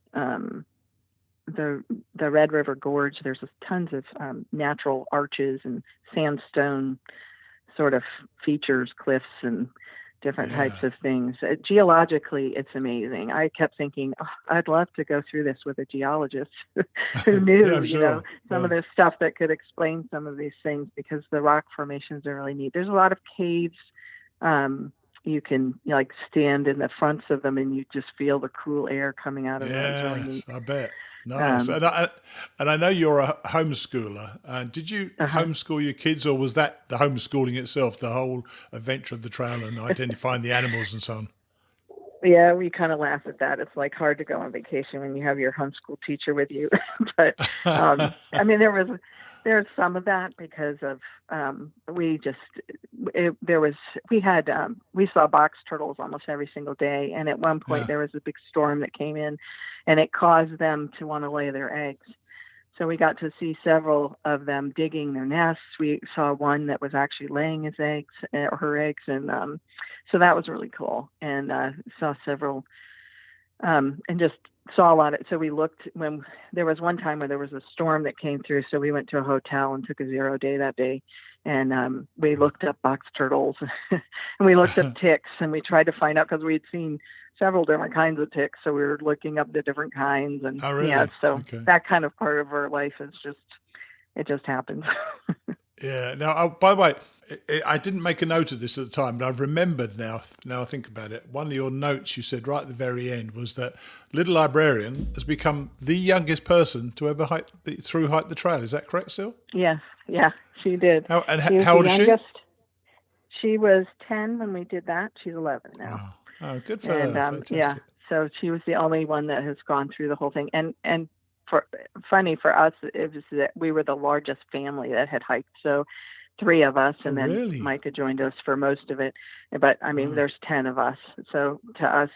Speaker 4: the Red River Gorge. There's tons of natural arches and sandstone sort of features, cliffs, and different types of things. Geologically, it's amazing. I kept thinking, I'd love to go through this with a geologist who knew, some of this stuff that could explain some of these things, because the rock formations are really neat. There's a lot of caves. You can stand in the fronts of them and you just feel the cool air coming out of them. It's really neat.
Speaker 1: I bet. Nice. And I know you're a homeschooler. Did you homeschool your kids, or was that the homeschooling itself, the whole adventure of the trail and identifying the animals and so on?
Speaker 4: Yeah, we kind of laugh at that. It's like hard to go on vacation when you have your homeschool teacher with you. But I mean, there's some of that because of we saw box turtles almost every single day, and at one point there was a big storm that came in, and it caused them to want to lay their eggs. So we got to see several of them digging their nests. We saw one that was actually laying his eggs or her eggs, and so that was really cool. And saw several, and just saw a lot of, so we looked when there was one time where there was a storm that came through. So we went to a hotel and took a 0 day that day. And we looked up box turtles and we looked up ticks, and we tried to find out because we had seen several different kinds of ticks. So we were looking up the different kinds, and
Speaker 1: really?
Speaker 4: That kind of part of our life is it just happens.
Speaker 1: Yeah. Now, by the way, I didn't make a note of this at the time, but I've remembered now I think about it. One of your notes you said right at the very end was that Little Librarian has become the youngest person to ever hike the trail. Is that correct still?
Speaker 4: Yes. Yeah, she did.
Speaker 1: How old is she?
Speaker 4: She was 10 when we did that. She's 11 now.
Speaker 1: Wow. Oh, good for her. Fantastic.
Speaker 4: So she was the only one that has gone through the whole thing. And funny for us, it was that we were the largest family that had hiked. So 3 of us, and then
Speaker 1: really?
Speaker 4: Micah joined us for most of it. But I mean, there's 10 of us. So to us,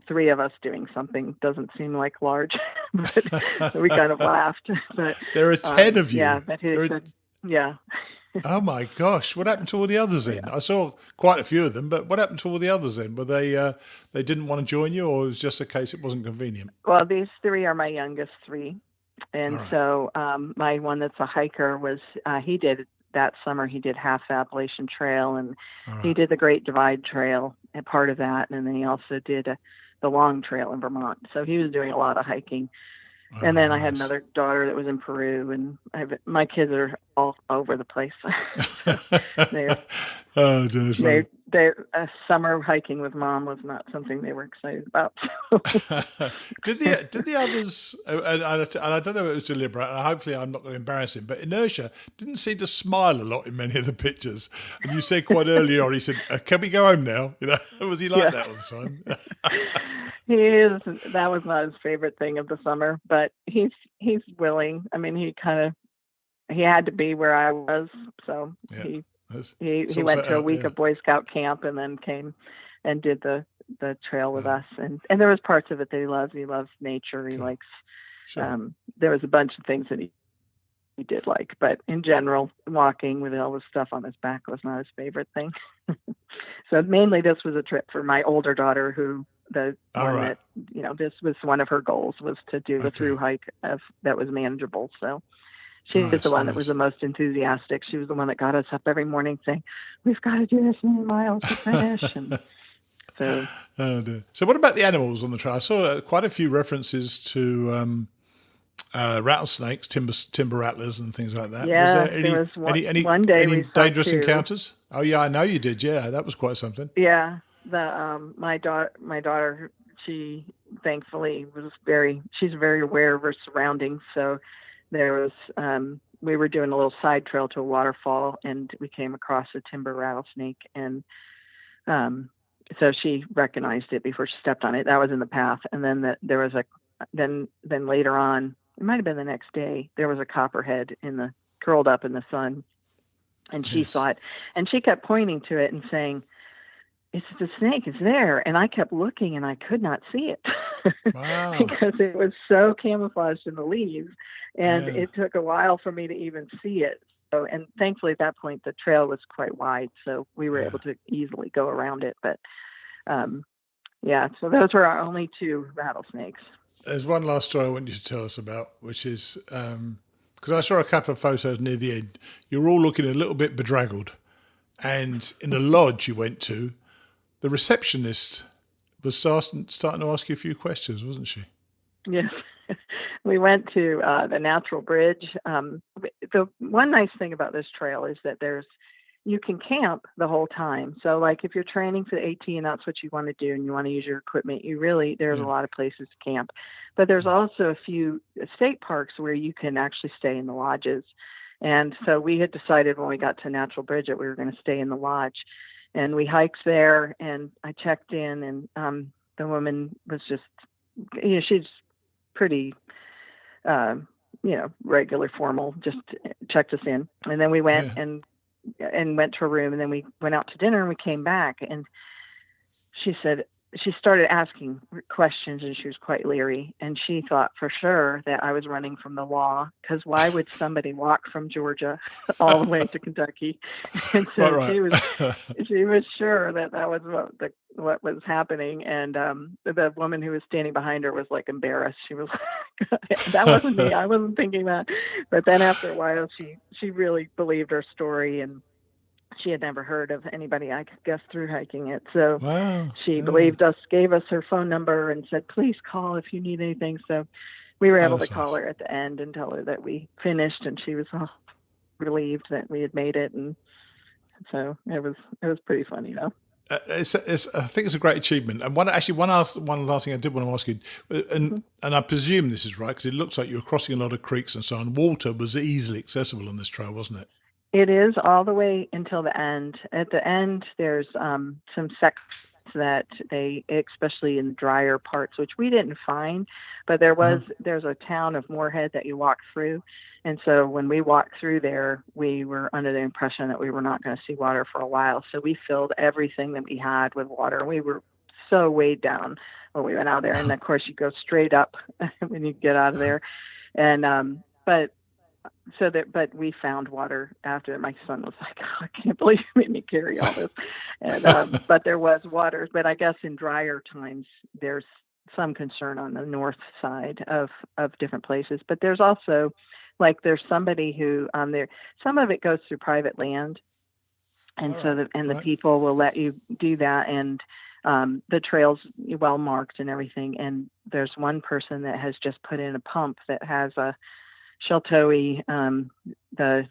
Speaker 4: 3 of us doing something doesn't seem like large, but we kind of laughed. But
Speaker 1: there are 10 of you.
Speaker 4: Yeah, but yeah.
Speaker 1: Oh my gosh! What happened to all the others then? I saw quite a few of them, but what happened to all the others then? Were they didn't want to join you, or it was just a case it wasn't convenient?
Speaker 4: Well, these 3 are my youngest 3, and
Speaker 1: right.
Speaker 4: So my one that's a hiker was he did that summer. He did half the Appalachian Trail, and he did the Great Divide Trail, and part of that, and then he also did the Long Trail in Vermont. So he was doing a lot of hiking. And then I had another daughter that was in Peru, and my kids are all over the place. Summer hiking with mom was not something they were excited about.
Speaker 1: Did the others? And I don't know if it was deliberate. And hopefully, I'm not going to embarrass him. But Inertia didn't seem to smile a lot in many of the pictures. And you said quite early on, he said, "Can we go home now?" You know, was he like that all the time?
Speaker 4: He is. That was not his favorite thing of the summer, but he's willing. I mean, he had to be where I was, so he went to a week of Boy Scout camp and then came and did the trail with us. And there was parts of it that he loves. He loves nature. He likes. Sure. There was a bunch of things that he did like, but in general, walking with all the stuff on his back was not his favorite thing. So mainly, this was a trip for my older daughter who. This was one of her goals, was to do the through hike that was manageable. So she's the one that was the most enthusiastic. She was the one that got us up every morning saying, "We've got to do this many miles to finish." And
Speaker 1: so what about the animals on the trail? I saw quite a few references to rattlesnakes, timber rattlers, and things like that.
Speaker 4: Yeah,
Speaker 1: was there any
Speaker 4: one day
Speaker 1: any dangerous encounters? Oh yeah, I know you did. Yeah, that was quite something.
Speaker 4: Yeah. My daughter, she thankfully she's very aware of her surroundings. So there was, we were doing a little side trail to a waterfall, and we came across a timber rattlesnake, and so she recognized it before she stepped on it. That was in the path. And then there was then later on, it might have been the next day, there was a copperhead curled up in the sun, and she saw it, and she kept pointing to it and saying, "It's the snake, it's there." And I kept looking and I could not see it.
Speaker 1: Wow.
Speaker 4: Because it was so camouflaged in the leaves, and it took a while for me to even see it. So, and thankfully at that point, the trail was quite wide, so we were able to easily go around it. But so those were our only 2 rattlesnakes.
Speaker 1: There's one last story I want you to tell us about, which is, because I saw a couple of photos near the end. You were all looking a little bit bedraggled. And in the lodge you went to, the receptionist was starting to ask you a few questions, wasn't she?
Speaker 4: Yes. We went to the Natural Bridge. The one nice thing about this trail is that you can camp the whole time. So like if you're training for the AT and that's what you want to do and you want to use your equipment, there's a lot of places to camp. But there's also a few state parks where you can actually stay in the lodges. And so we had decided when we got to Natural Bridge that we were going to stay in the lodge. And we hiked there, and I checked in, and the woman was just, she's pretty, regular, formal, just checked us in. And then we went and went to a room, and then we went out to dinner, and we came back, and she said, she started asking questions, and she was quite leery. And she thought for sure that I was running from the law, because why would somebody walk from Georgia all the way to Kentucky? And so
Speaker 1: right.
Speaker 4: she was sure that was what was happening. And the woman who was standing behind her was like embarrassed. She was like, that wasn't me. I wasn't thinking that. But then after a while, she really believed her story, and she had never heard of anybody, I guess, through hiking it. So
Speaker 1: Wow.
Speaker 4: she believed us, gave us her phone number, and said, please call if you need anything. So we were able to call her at the end and tell her that we finished, and she was relieved that we had made it. And so it was pretty funny, though.
Speaker 1: I think it's a great achievement. And one last thing I did want to ask you, and I presume this is right, because it looks like you were crossing a lot of creeks and so on. Water was easily accessible on this trail, wasn't it?
Speaker 4: It is all the way until the end. At the end, there's some sections that they, especially in the drier parts, which we didn't find, but there's a town of Moorhead that you walk through. And so when we walked through there, we were under the impression that we were not going to see water for a while. So we filled everything that we had with water. We were so weighed down when we went out there. And of course, you go straight up when you get out of there. And, but we found water after. My son was like, oh, I can't believe you made me carry all this. And, but there was water. But I guess in drier times, there's some concern on the north side of different places. But there's also, like, there's somebody who there. Some of it goes through private land, and the people will let you do that. And the trail's well marked and everything. And there's one person that has just put in a pump that has a Sheltoe, the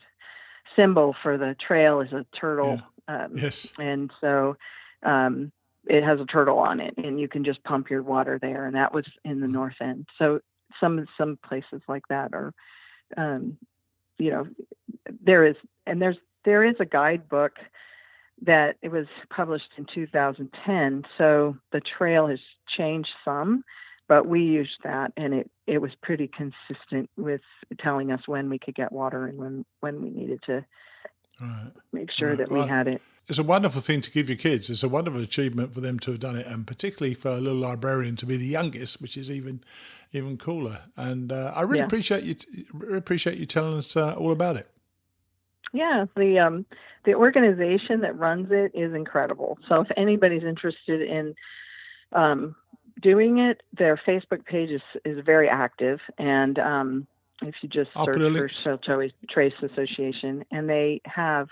Speaker 4: symbol for the trail is a turtle.
Speaker 1: Yeah. Yes.
Speaker 4: And so it has a turtle on it, and you can just pump your water there. And that was in the north end. So some places like that are, there is a guidebook that it was published in 2010. So the trail has changed some, but we used that, and it was pretty consistent with telling us when we could get water and when we needed to make sure that we had it.
Speaker 1: It's a wonderful thing to give your kids. It's a wonderful achievement for them to have done it, and particularly for a little librarian to be the youngest, which is even cooler. And I really appreciate you telling us all about it.
Speaker 4: Yeah, the organization that runs it is incredible. So if anybody's interested in doing it, their Facebook page is very active, and if you just search for Sheltoe Trace Association, and they have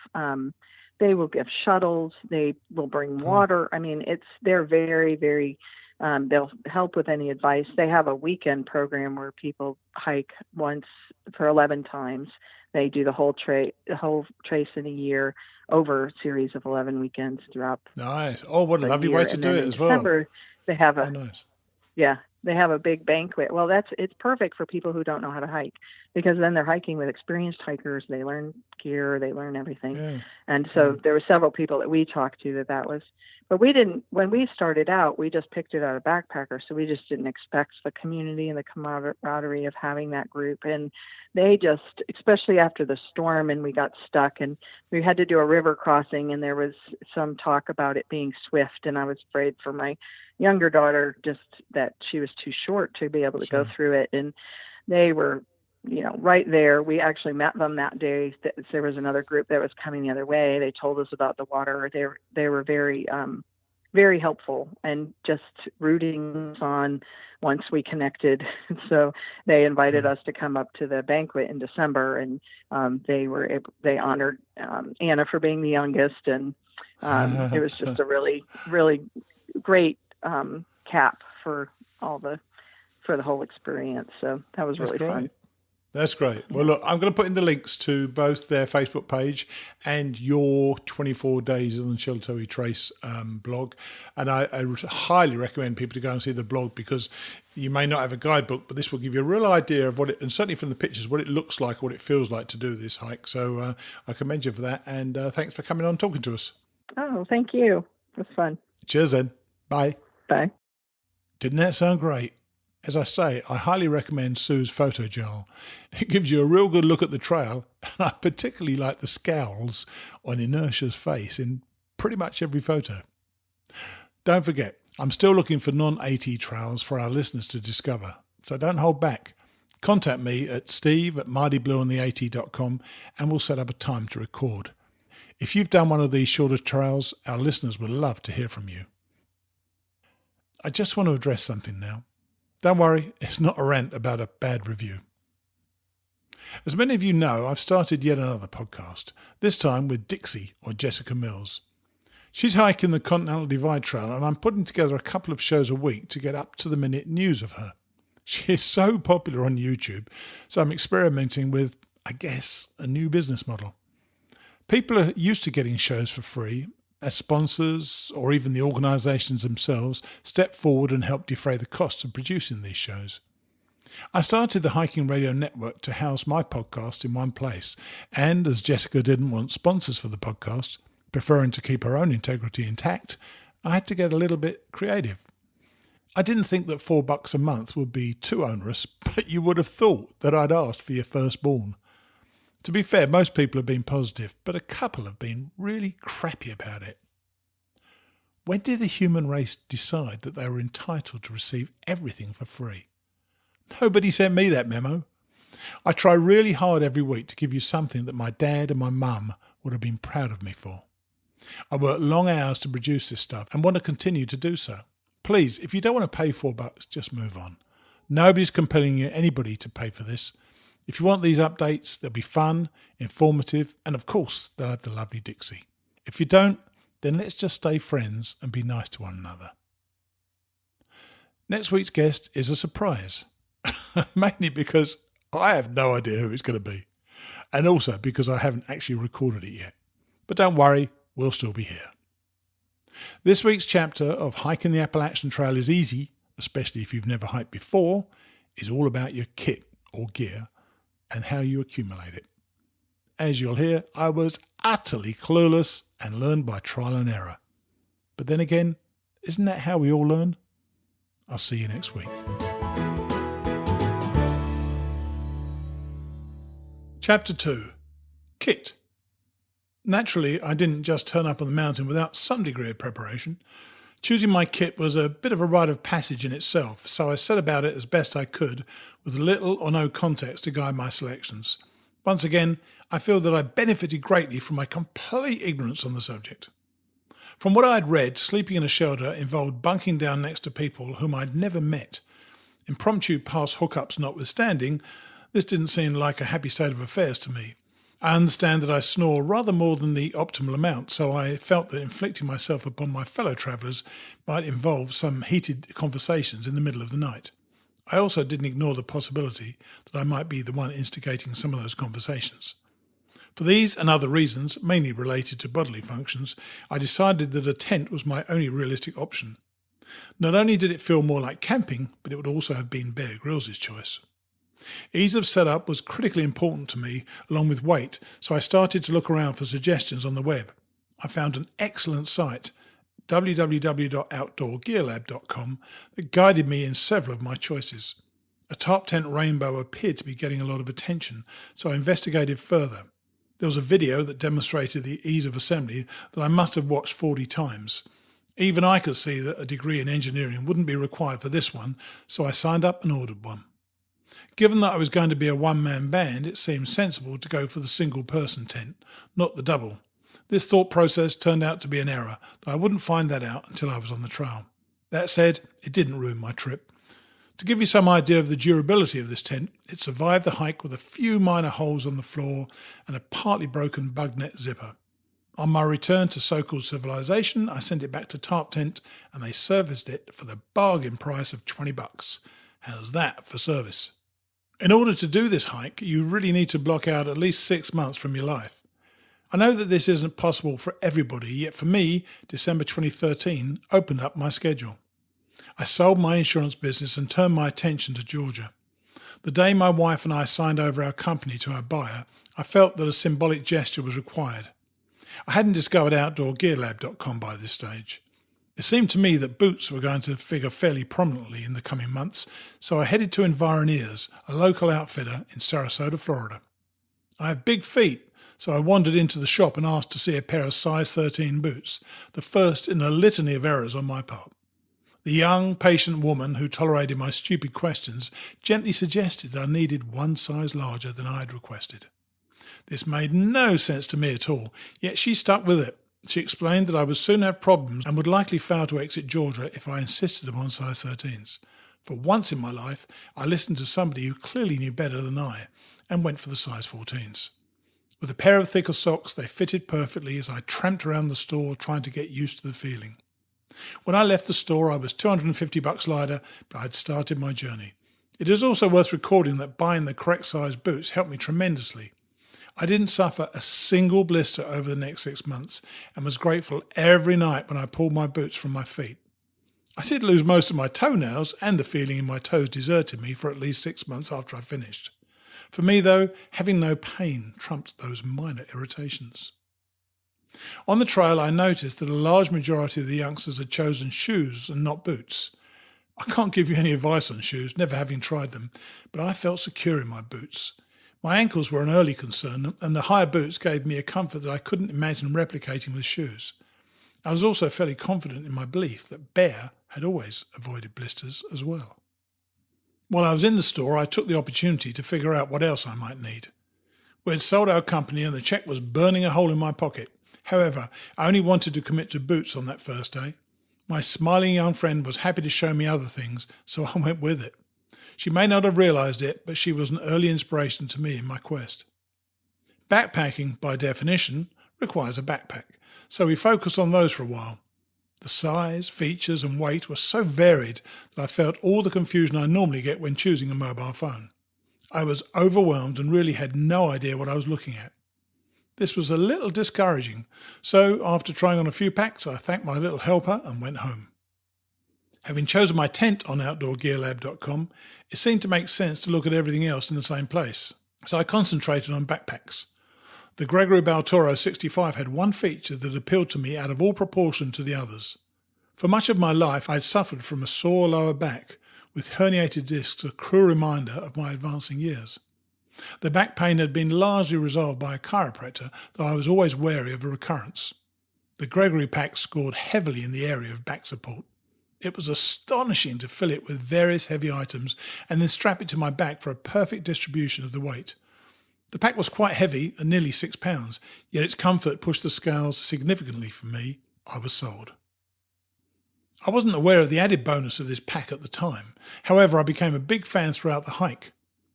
Speaker 4: they will give shuttles, they will bring water. I mean, they're very, very they'll help with any advice. They have a weekend program where people hike once for 11 times. They do the whole trace in a year over a series of 11 weekends throughout.
Speaker 1: Nice. Oh, what a lovely way to do it as well.
Speaker 4: December, they have
Speaker 1: nice.
Speaker 4: Yeah, they have a big banquet. Well, it's perfect for people who don't know how to hike, because then they're hiking with experienced hikers. They learn gear, they learn everything. Yeah. And so there were several people that we talked to that was, but we didn't, when we started out, we just picked it out of backpacker. So we just didn't expect the community and the camaraderie of having that group. And they just, especially after the storm and we got stuck and we had to do a river crossing, and there was some talk about it being swift. And I was afraid for my younger daughter, just that she was too short to be able to go through it. And they were, right there. We actually met them that day. There was another group that was coming the other way. They told us about the water. They were very, very helpful, and just rooting on once we connected. So they invited us to come up to the banquet in December, and they honored Anna for being the youngest. And it was just a really, really great cap for the whole experience. So that was really fun.
Speaker 1: That's great. Well, look, I'm going to put in the links to both their Facebook page and your 24 Days on the Sheltoe Trace blog. And I highly recommend people to go and see the blog, because you may not have a guidebook, but this will give you a real idea of what and certainly from the pictures, what it looks like, what it feels like to do this hike. So I commend you for that. And thanks for coming on and talking to us.
Speaker 4: Oh, thank you. It was fun. Cheers
Speaker 1: then. Bye.
Speaker 4: Bye.
Speaker 1: Didn't that sound great? As I say, I highly recommend Sue's photo jar. It gives you a real good look at the trail, and I particularly like the scowls on Inertia's face in pretty much every photo. Don't forget, I'm still looking for non-AT trails for our listeners to discover, so don't hold back. Contact me at steve@mightyblueontheat.com and we'll set up a time to record. If you've done one of these shorter trails, our listeners would love to hear from you. I just want to address something now. Don't worry, it's not a rant about a bad review. As many of you know, I've started yet another podcast, this time with Dixie, or Jessica Mills. She's hiking the Continental Divide Trail, and I'm putting together a couple of shows a week to get up-to-the-minute news of her. She is so popular on YouTube, so I'm experimenting with, I guess, a new business model. People are used to getting shows for free, as sponsors, or even the organisations themselves, step forward and help defray the costs of producing these shows. I started the Hiking Radio Network to house my podcast in one place, and as Jessica didn't want sponsors for the podcast, preferring to keep her own integrity intact, I had to get a little bit creative. I didn't think that $4 a month would be too onerous, but you would have thought that I'd asked for your firstborn. To be fair, most people have been positive, but a couple have been really crappy about it. When did the human race decide that they were entitled to receive everything for free? Nobody sent me that memo. I try really hard every week to give you something that my dad and my mum would have been proud of me for. I work long hours to produce this stuff and want to continue to do so. Please, if you don't want to pay $4, just move on. Nobody's compelling anybody to pay for this. If you want these updates, they'll be fun, informative, and of course, they'll have the lovely Dixie. If you don't, then let's just stay friends and be nice to one another. Next week's guest is a surprise. Mainly because I have no idea who it's going to be, and also because I haven't actually recorded it yet. But don't worry, we'll still be here. This week's chapter of Hiking the Appalachian Trail is easy, especially if you've never hiked before, is all about your kit or gear and how you accumulate it. As you'll hear, I was utterly clueless and learned by trial and error. But then again, isn't that how we all learn? I'll see you next week. Chapter 2. Kit. Naturally, I didn't just turn up on the mountain without some degree of preparation. Choosing my kit was a bit of a rite of passage in itself, so I set about it as best I could, with little or no context to guide my selections. Once again, I feel that I benefited greatly from my complete ignorance on the subject. From what I had read, sleeping in a shelter involved bunking down next to people whom I'd never met. Impromptu past hookups notwithstanding, this didn't seem like a happy state of affairs to me. I understand that I snore rather more than the optimal amount, so I felt that inflicting myself upon my fellow travellers might involve some heated conversations in the middle of the night. I also didn't ignore the possibility that I might be the one instigating some of those conversations. For these and other reasons, mainly related to bodily functions, I decided that a tent was my only realistic option. Not only did it feel more like camping, but it would also have been Bear Grylls' choice. Ease of setup was critically important to me, along with weight, so I started to look around for suggestions on the web. I found an excellent site, www.outdoorgearlab.com, that guided me in several of my choices. A tarp tent rainbow appeared to be getting a lot of attention, so I investigated further. There was a video that demonstrated the ease of assembly that I must have watched 40 times. Even I could see that a degree in engineering wouldn't be required for this one, so I signed up and ordered one. Given that I was going to be a one-man band, it seemed sensible to go for the single-person tent, not the double. This thought process turned out to be an error, but I wouldn't find that out until I was on the trail. That said, it didn't ruin my trip. To give you some idea of the durability of this tent, it survived the hike with a few minor holes on the floor and a partly broken bug net zipper. On my return to so-called civilization, I sent it back to Tarp Tent and they serviced it for the bargain price of $20. How's that for service? In order to do this hike, you really need to block out at least 6 months from your life. I know that this isn't possible for everybody, yet for me, December 2013 opened up my schedule. I sold my insurance business and turned my attention to Georgia. The day my wife and I signed over our company to our buyer, I felt that a symbolic gesture was required. I hadn't discovered outdoorgearlab.com by this stage. It seemed to me that boots were going to figure fairly prominently in the coming months, so I headed to Environeers, a local outfitter in Sarasota, Florida. I have big feet, so I wandered into the shop and asked to see a pair of size 13 boots, the first in a litany of errors on my part. The young, patient woman who tolerated my stupid questions gently suggested I needed one size larger than I had requested. This made no sense to me at all, yet she stuck with it. She explained that I would soon have problems and would likely fail to exit Georgia if I insisted upon size 13s. For once in my life, I listened to somebody who clearly knew better than I and went for the size 14s. With a pair of thicker socks, they fitted perfectly as I tramped around the store trying to get used to the feeling. When I left the store, I was $250 lighter, but I had started my journey. It is also worth recording that buying the correct size boots helped me tremendously. I didn't suffer a single blister over the next 6 months and was grateful every night when I pulled my boots from my feet. I did lose most of my toenails, and the feeling in my toes deserted me for at least 6 months after I finished. For me, though, having no pain trumped those minor irritations. On the trail, I noticed that a large majority of the youngsters had chosen shoes and not boots. I can't give you any advice on shoes, never having tried them, but I felt secure in my boots. My ankles were an early concern, and the higher boots gave me a comfort that I couldn't imagine replicating with shoes. I was also fairly confident in my belief that Bear had always avoided blisters as well. While I was in the store, I took the opportunity to figure out what else I might need. We had sold our company and the check was burning a hole in my pocket. However, I only wanted to commit to boots on that first day. My smiling young friend was happy to show me other things, so I went with it. She may not have realised it, but she was an early inspiration to me in my quest. Backpacking, by definition, requires a backpack, so we focused on those for a while. The size, features and weight were so varied that I felt all the confusion I normally get when choosing a mobile phone. I was overwhelmed and really had no idea what I was looking at. This was a little discouraging, so after trying on a few packs, I thanked my little helper and went home. Having chosen my tent on outdoorgearlab.com, it seemed to make sense to look at everything else in the same place, so I concentrated on backpacks. The Gregory Baltoro 65 had one feature that appealed to me out of all proportion to the others. For much of my life, I had suffered from a sore lower back, with herniated discs a cruel reminder of my advancing years. The back pain had been largely resolved by a chiropractor, though I was always wary of a recurrence. The Gregory pack scored heavily in the area of back support. It was astonishing to fill it with various heavy items and then strap it to my back for a perfect distribution of the weight. The pack was quite heavy at nearly 6 pounds, yet its comfort pushed the scales significantly for me. I was sold. I wasn't aware of the added bonus of this pack at the time. However, I became a big fan throughout the hike.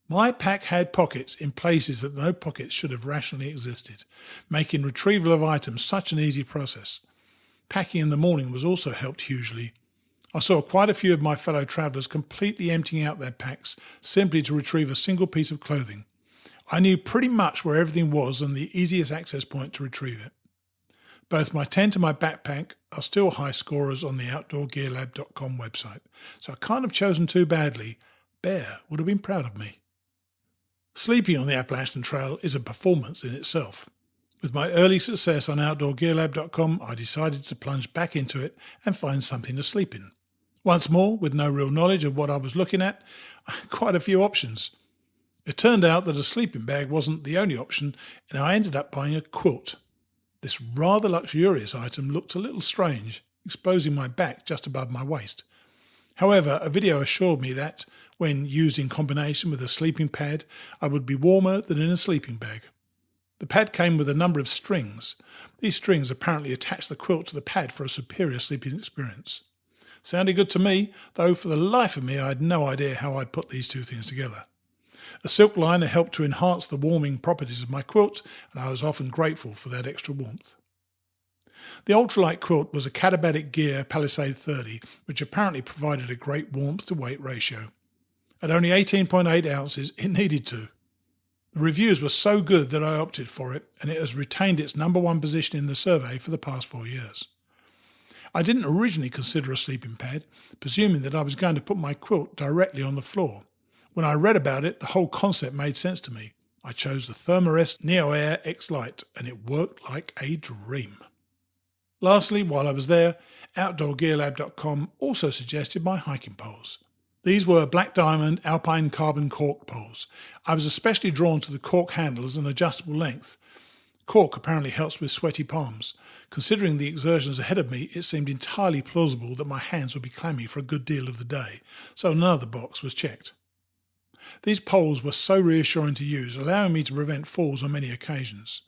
Speaker 1: My pack had pockets in places that no pockets should have rationally existed, making retrieval of items such an easy process. Packing in the morning was also helped hugely. I saw quite a few of my fellow travellers completely emptying out their packs simply to retrieve a single piece of clothing. I knew pretty much where everything was and the easiest access point to retrieve it. Both my tent and my backpack are still high scorers on the outdoorgearlab.com website, so I can't have chosen too badly. Bear would have been proud of me. Sleeping on the Appalachian Trail is a performance in itself. With my early success on outdoorgearlab.com, I decided to plunge back into it and find something to sleep in. Once more, with no real knowledge of what I was looking at, I had quite a few options. It turned out that a sleeping bag wasn't the only option, and I ended up buying a quilt. This rather luxurious item looked a little strange, exposing my back just above my waist. However, a video assured me that, when used in combination with a sleeping pad, I would be warmer than in a sleeping bag. The pad came with a number of strings. These strings apparently attached the quilt to the pad for a superior sleeping experience. Sounded good to me, though for the life of me I had no idea how I'd put these two things together. A silk liner helped to enhance the warming properties of my quilt, and I was often grateful for that extra warmth. The ultralight quilt was a Katabatic Gear Palisade 30, which apparently provided a great warmth to weight ratio. At only 18.8 ounces, it needed to. The reviews were so good that I opted for it, and it has retained its number one position in the survey for the past 4 years. I didn't originally consider a sleeping pad, presuming that I was going to put my quilt directly on the floor. When I read about it, the whole concept made sense to me. I chose the Thermarest Neo Air X Lite, and it worked like a dream. Lastly, while I was there, OutdoorGearLab.com also suggested my hiking poles. These were Black Diamond Alpine Carbon Cork poles. I was especially drawn to the cork handles and adjustable length. Cork apparently helps with sweaty palms. Considering the exertions ahead of me, it seemed entirely plausible that my hands would be clammy for a good deal of the day, so another box was checked. These poles were so reassuring to use, allowing me to prevent falls on many occasions.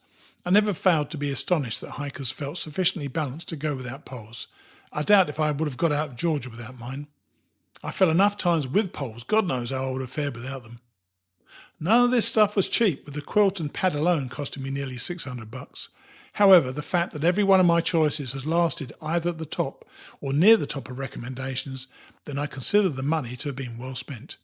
Speaker 1: I never failed to be astonished that hikers felt sufficiently balanced to go without poles. I doubt if I would have got out of Georgia without mine. I fell enough times with poles, God knows how I would have fared without them. None of this stuff was cheap, with the quilt and pad alone costing me nearly $600. However, the fact that every one of my choices has lasted either at the top or near the top of recommendations, then I consider the money to have been well spent.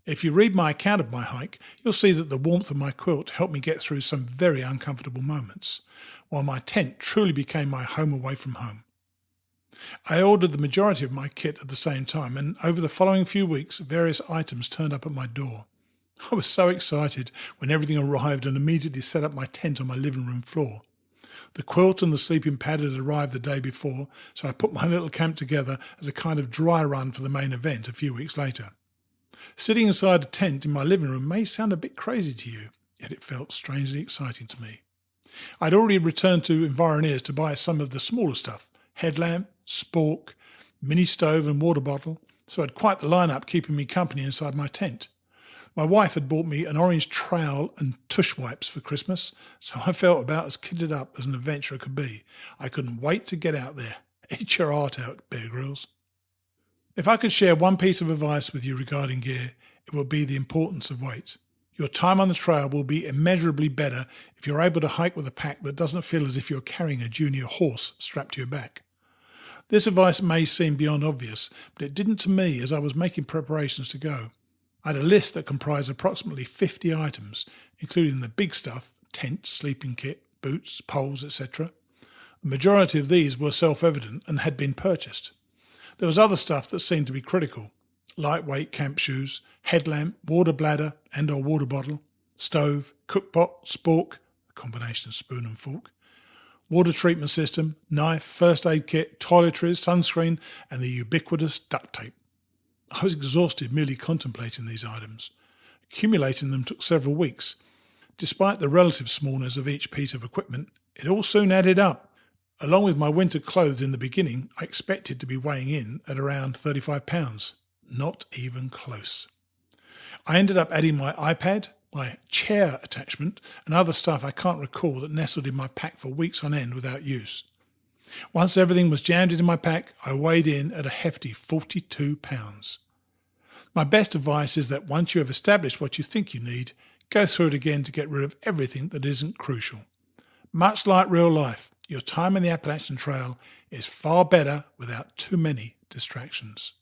Speaker 1: If you read my account of my hike, you'll see that the warmth of my quilt helped me get through some very uncomfortable moments, while my tent truly became my home away from home. I ordered the majority of my kit at the same time, and over the following few weeks, various items turned up at my door. I was so excited when everything arrived and immediately set up my tent on my living room floor. The quilt and the sleeping pad had arrived the day before, so I put my little camp together as a kind of dry run for the main event a few weeks later. Sitting inside a tent in my living room may sound a bit crazy to you, yet it felt strangely exciting to me. I'd already returned to Environeers to buy some of the smaller stuff, headlamp, spork, mini stove and water bottle, so I had quite the line-up keeping me company inside my tent. My wife had bought me an orange trowel and tush wipes for Christmas, so I felt about as kitted up as an adventurer could be. I couldn't wait to get out there. Eat your heart out, Bear Grylls. If I could share one piece of advice with you regarding gear, it would be the importance of weight. Your time on the trail will be immeasurably better if you're able to hike with a pack that doesn't feel as if you're carrying a junior horse strapped to your back. This advice may seem beyond obvious, but it didn't to me as I was making preparations to go. I had a list that comprised approximately 50 items, including the big stuff, tent, sleeping kit, boots, poles, etc. The majority of these were self-evident and had been purchased. There was other stuff that seemed to be critical: lightweight camp shoes, headlamp, water bladder and or water bottle, stove, cookpot, spork, a combination of spoon and fork, water treatment system, knife, first aid kit, toiletries, sunscreen and the ubiquitous duct tape. I was exhausted merely contemplating these items. Accumulating them took several weeks. Despite the relative smallness of each piece of equipment, it all soon added up. Along with my winter clothes in the beginning, I expected to be weighing in at around 35 pounds. Not even close. I ended up adding my iPad, my chair attachment, and other stuff I can't recall that nestled in my pack for weeks on end without use. Once everything was jammed into my pack, I weighed in at a hefty 42 pounds. My best advice is that once you have established what you think you need, go through it again to get rid of everything that isn't crucial. Much like real life, your time in the Appalachian Trail is far better without too many distractions.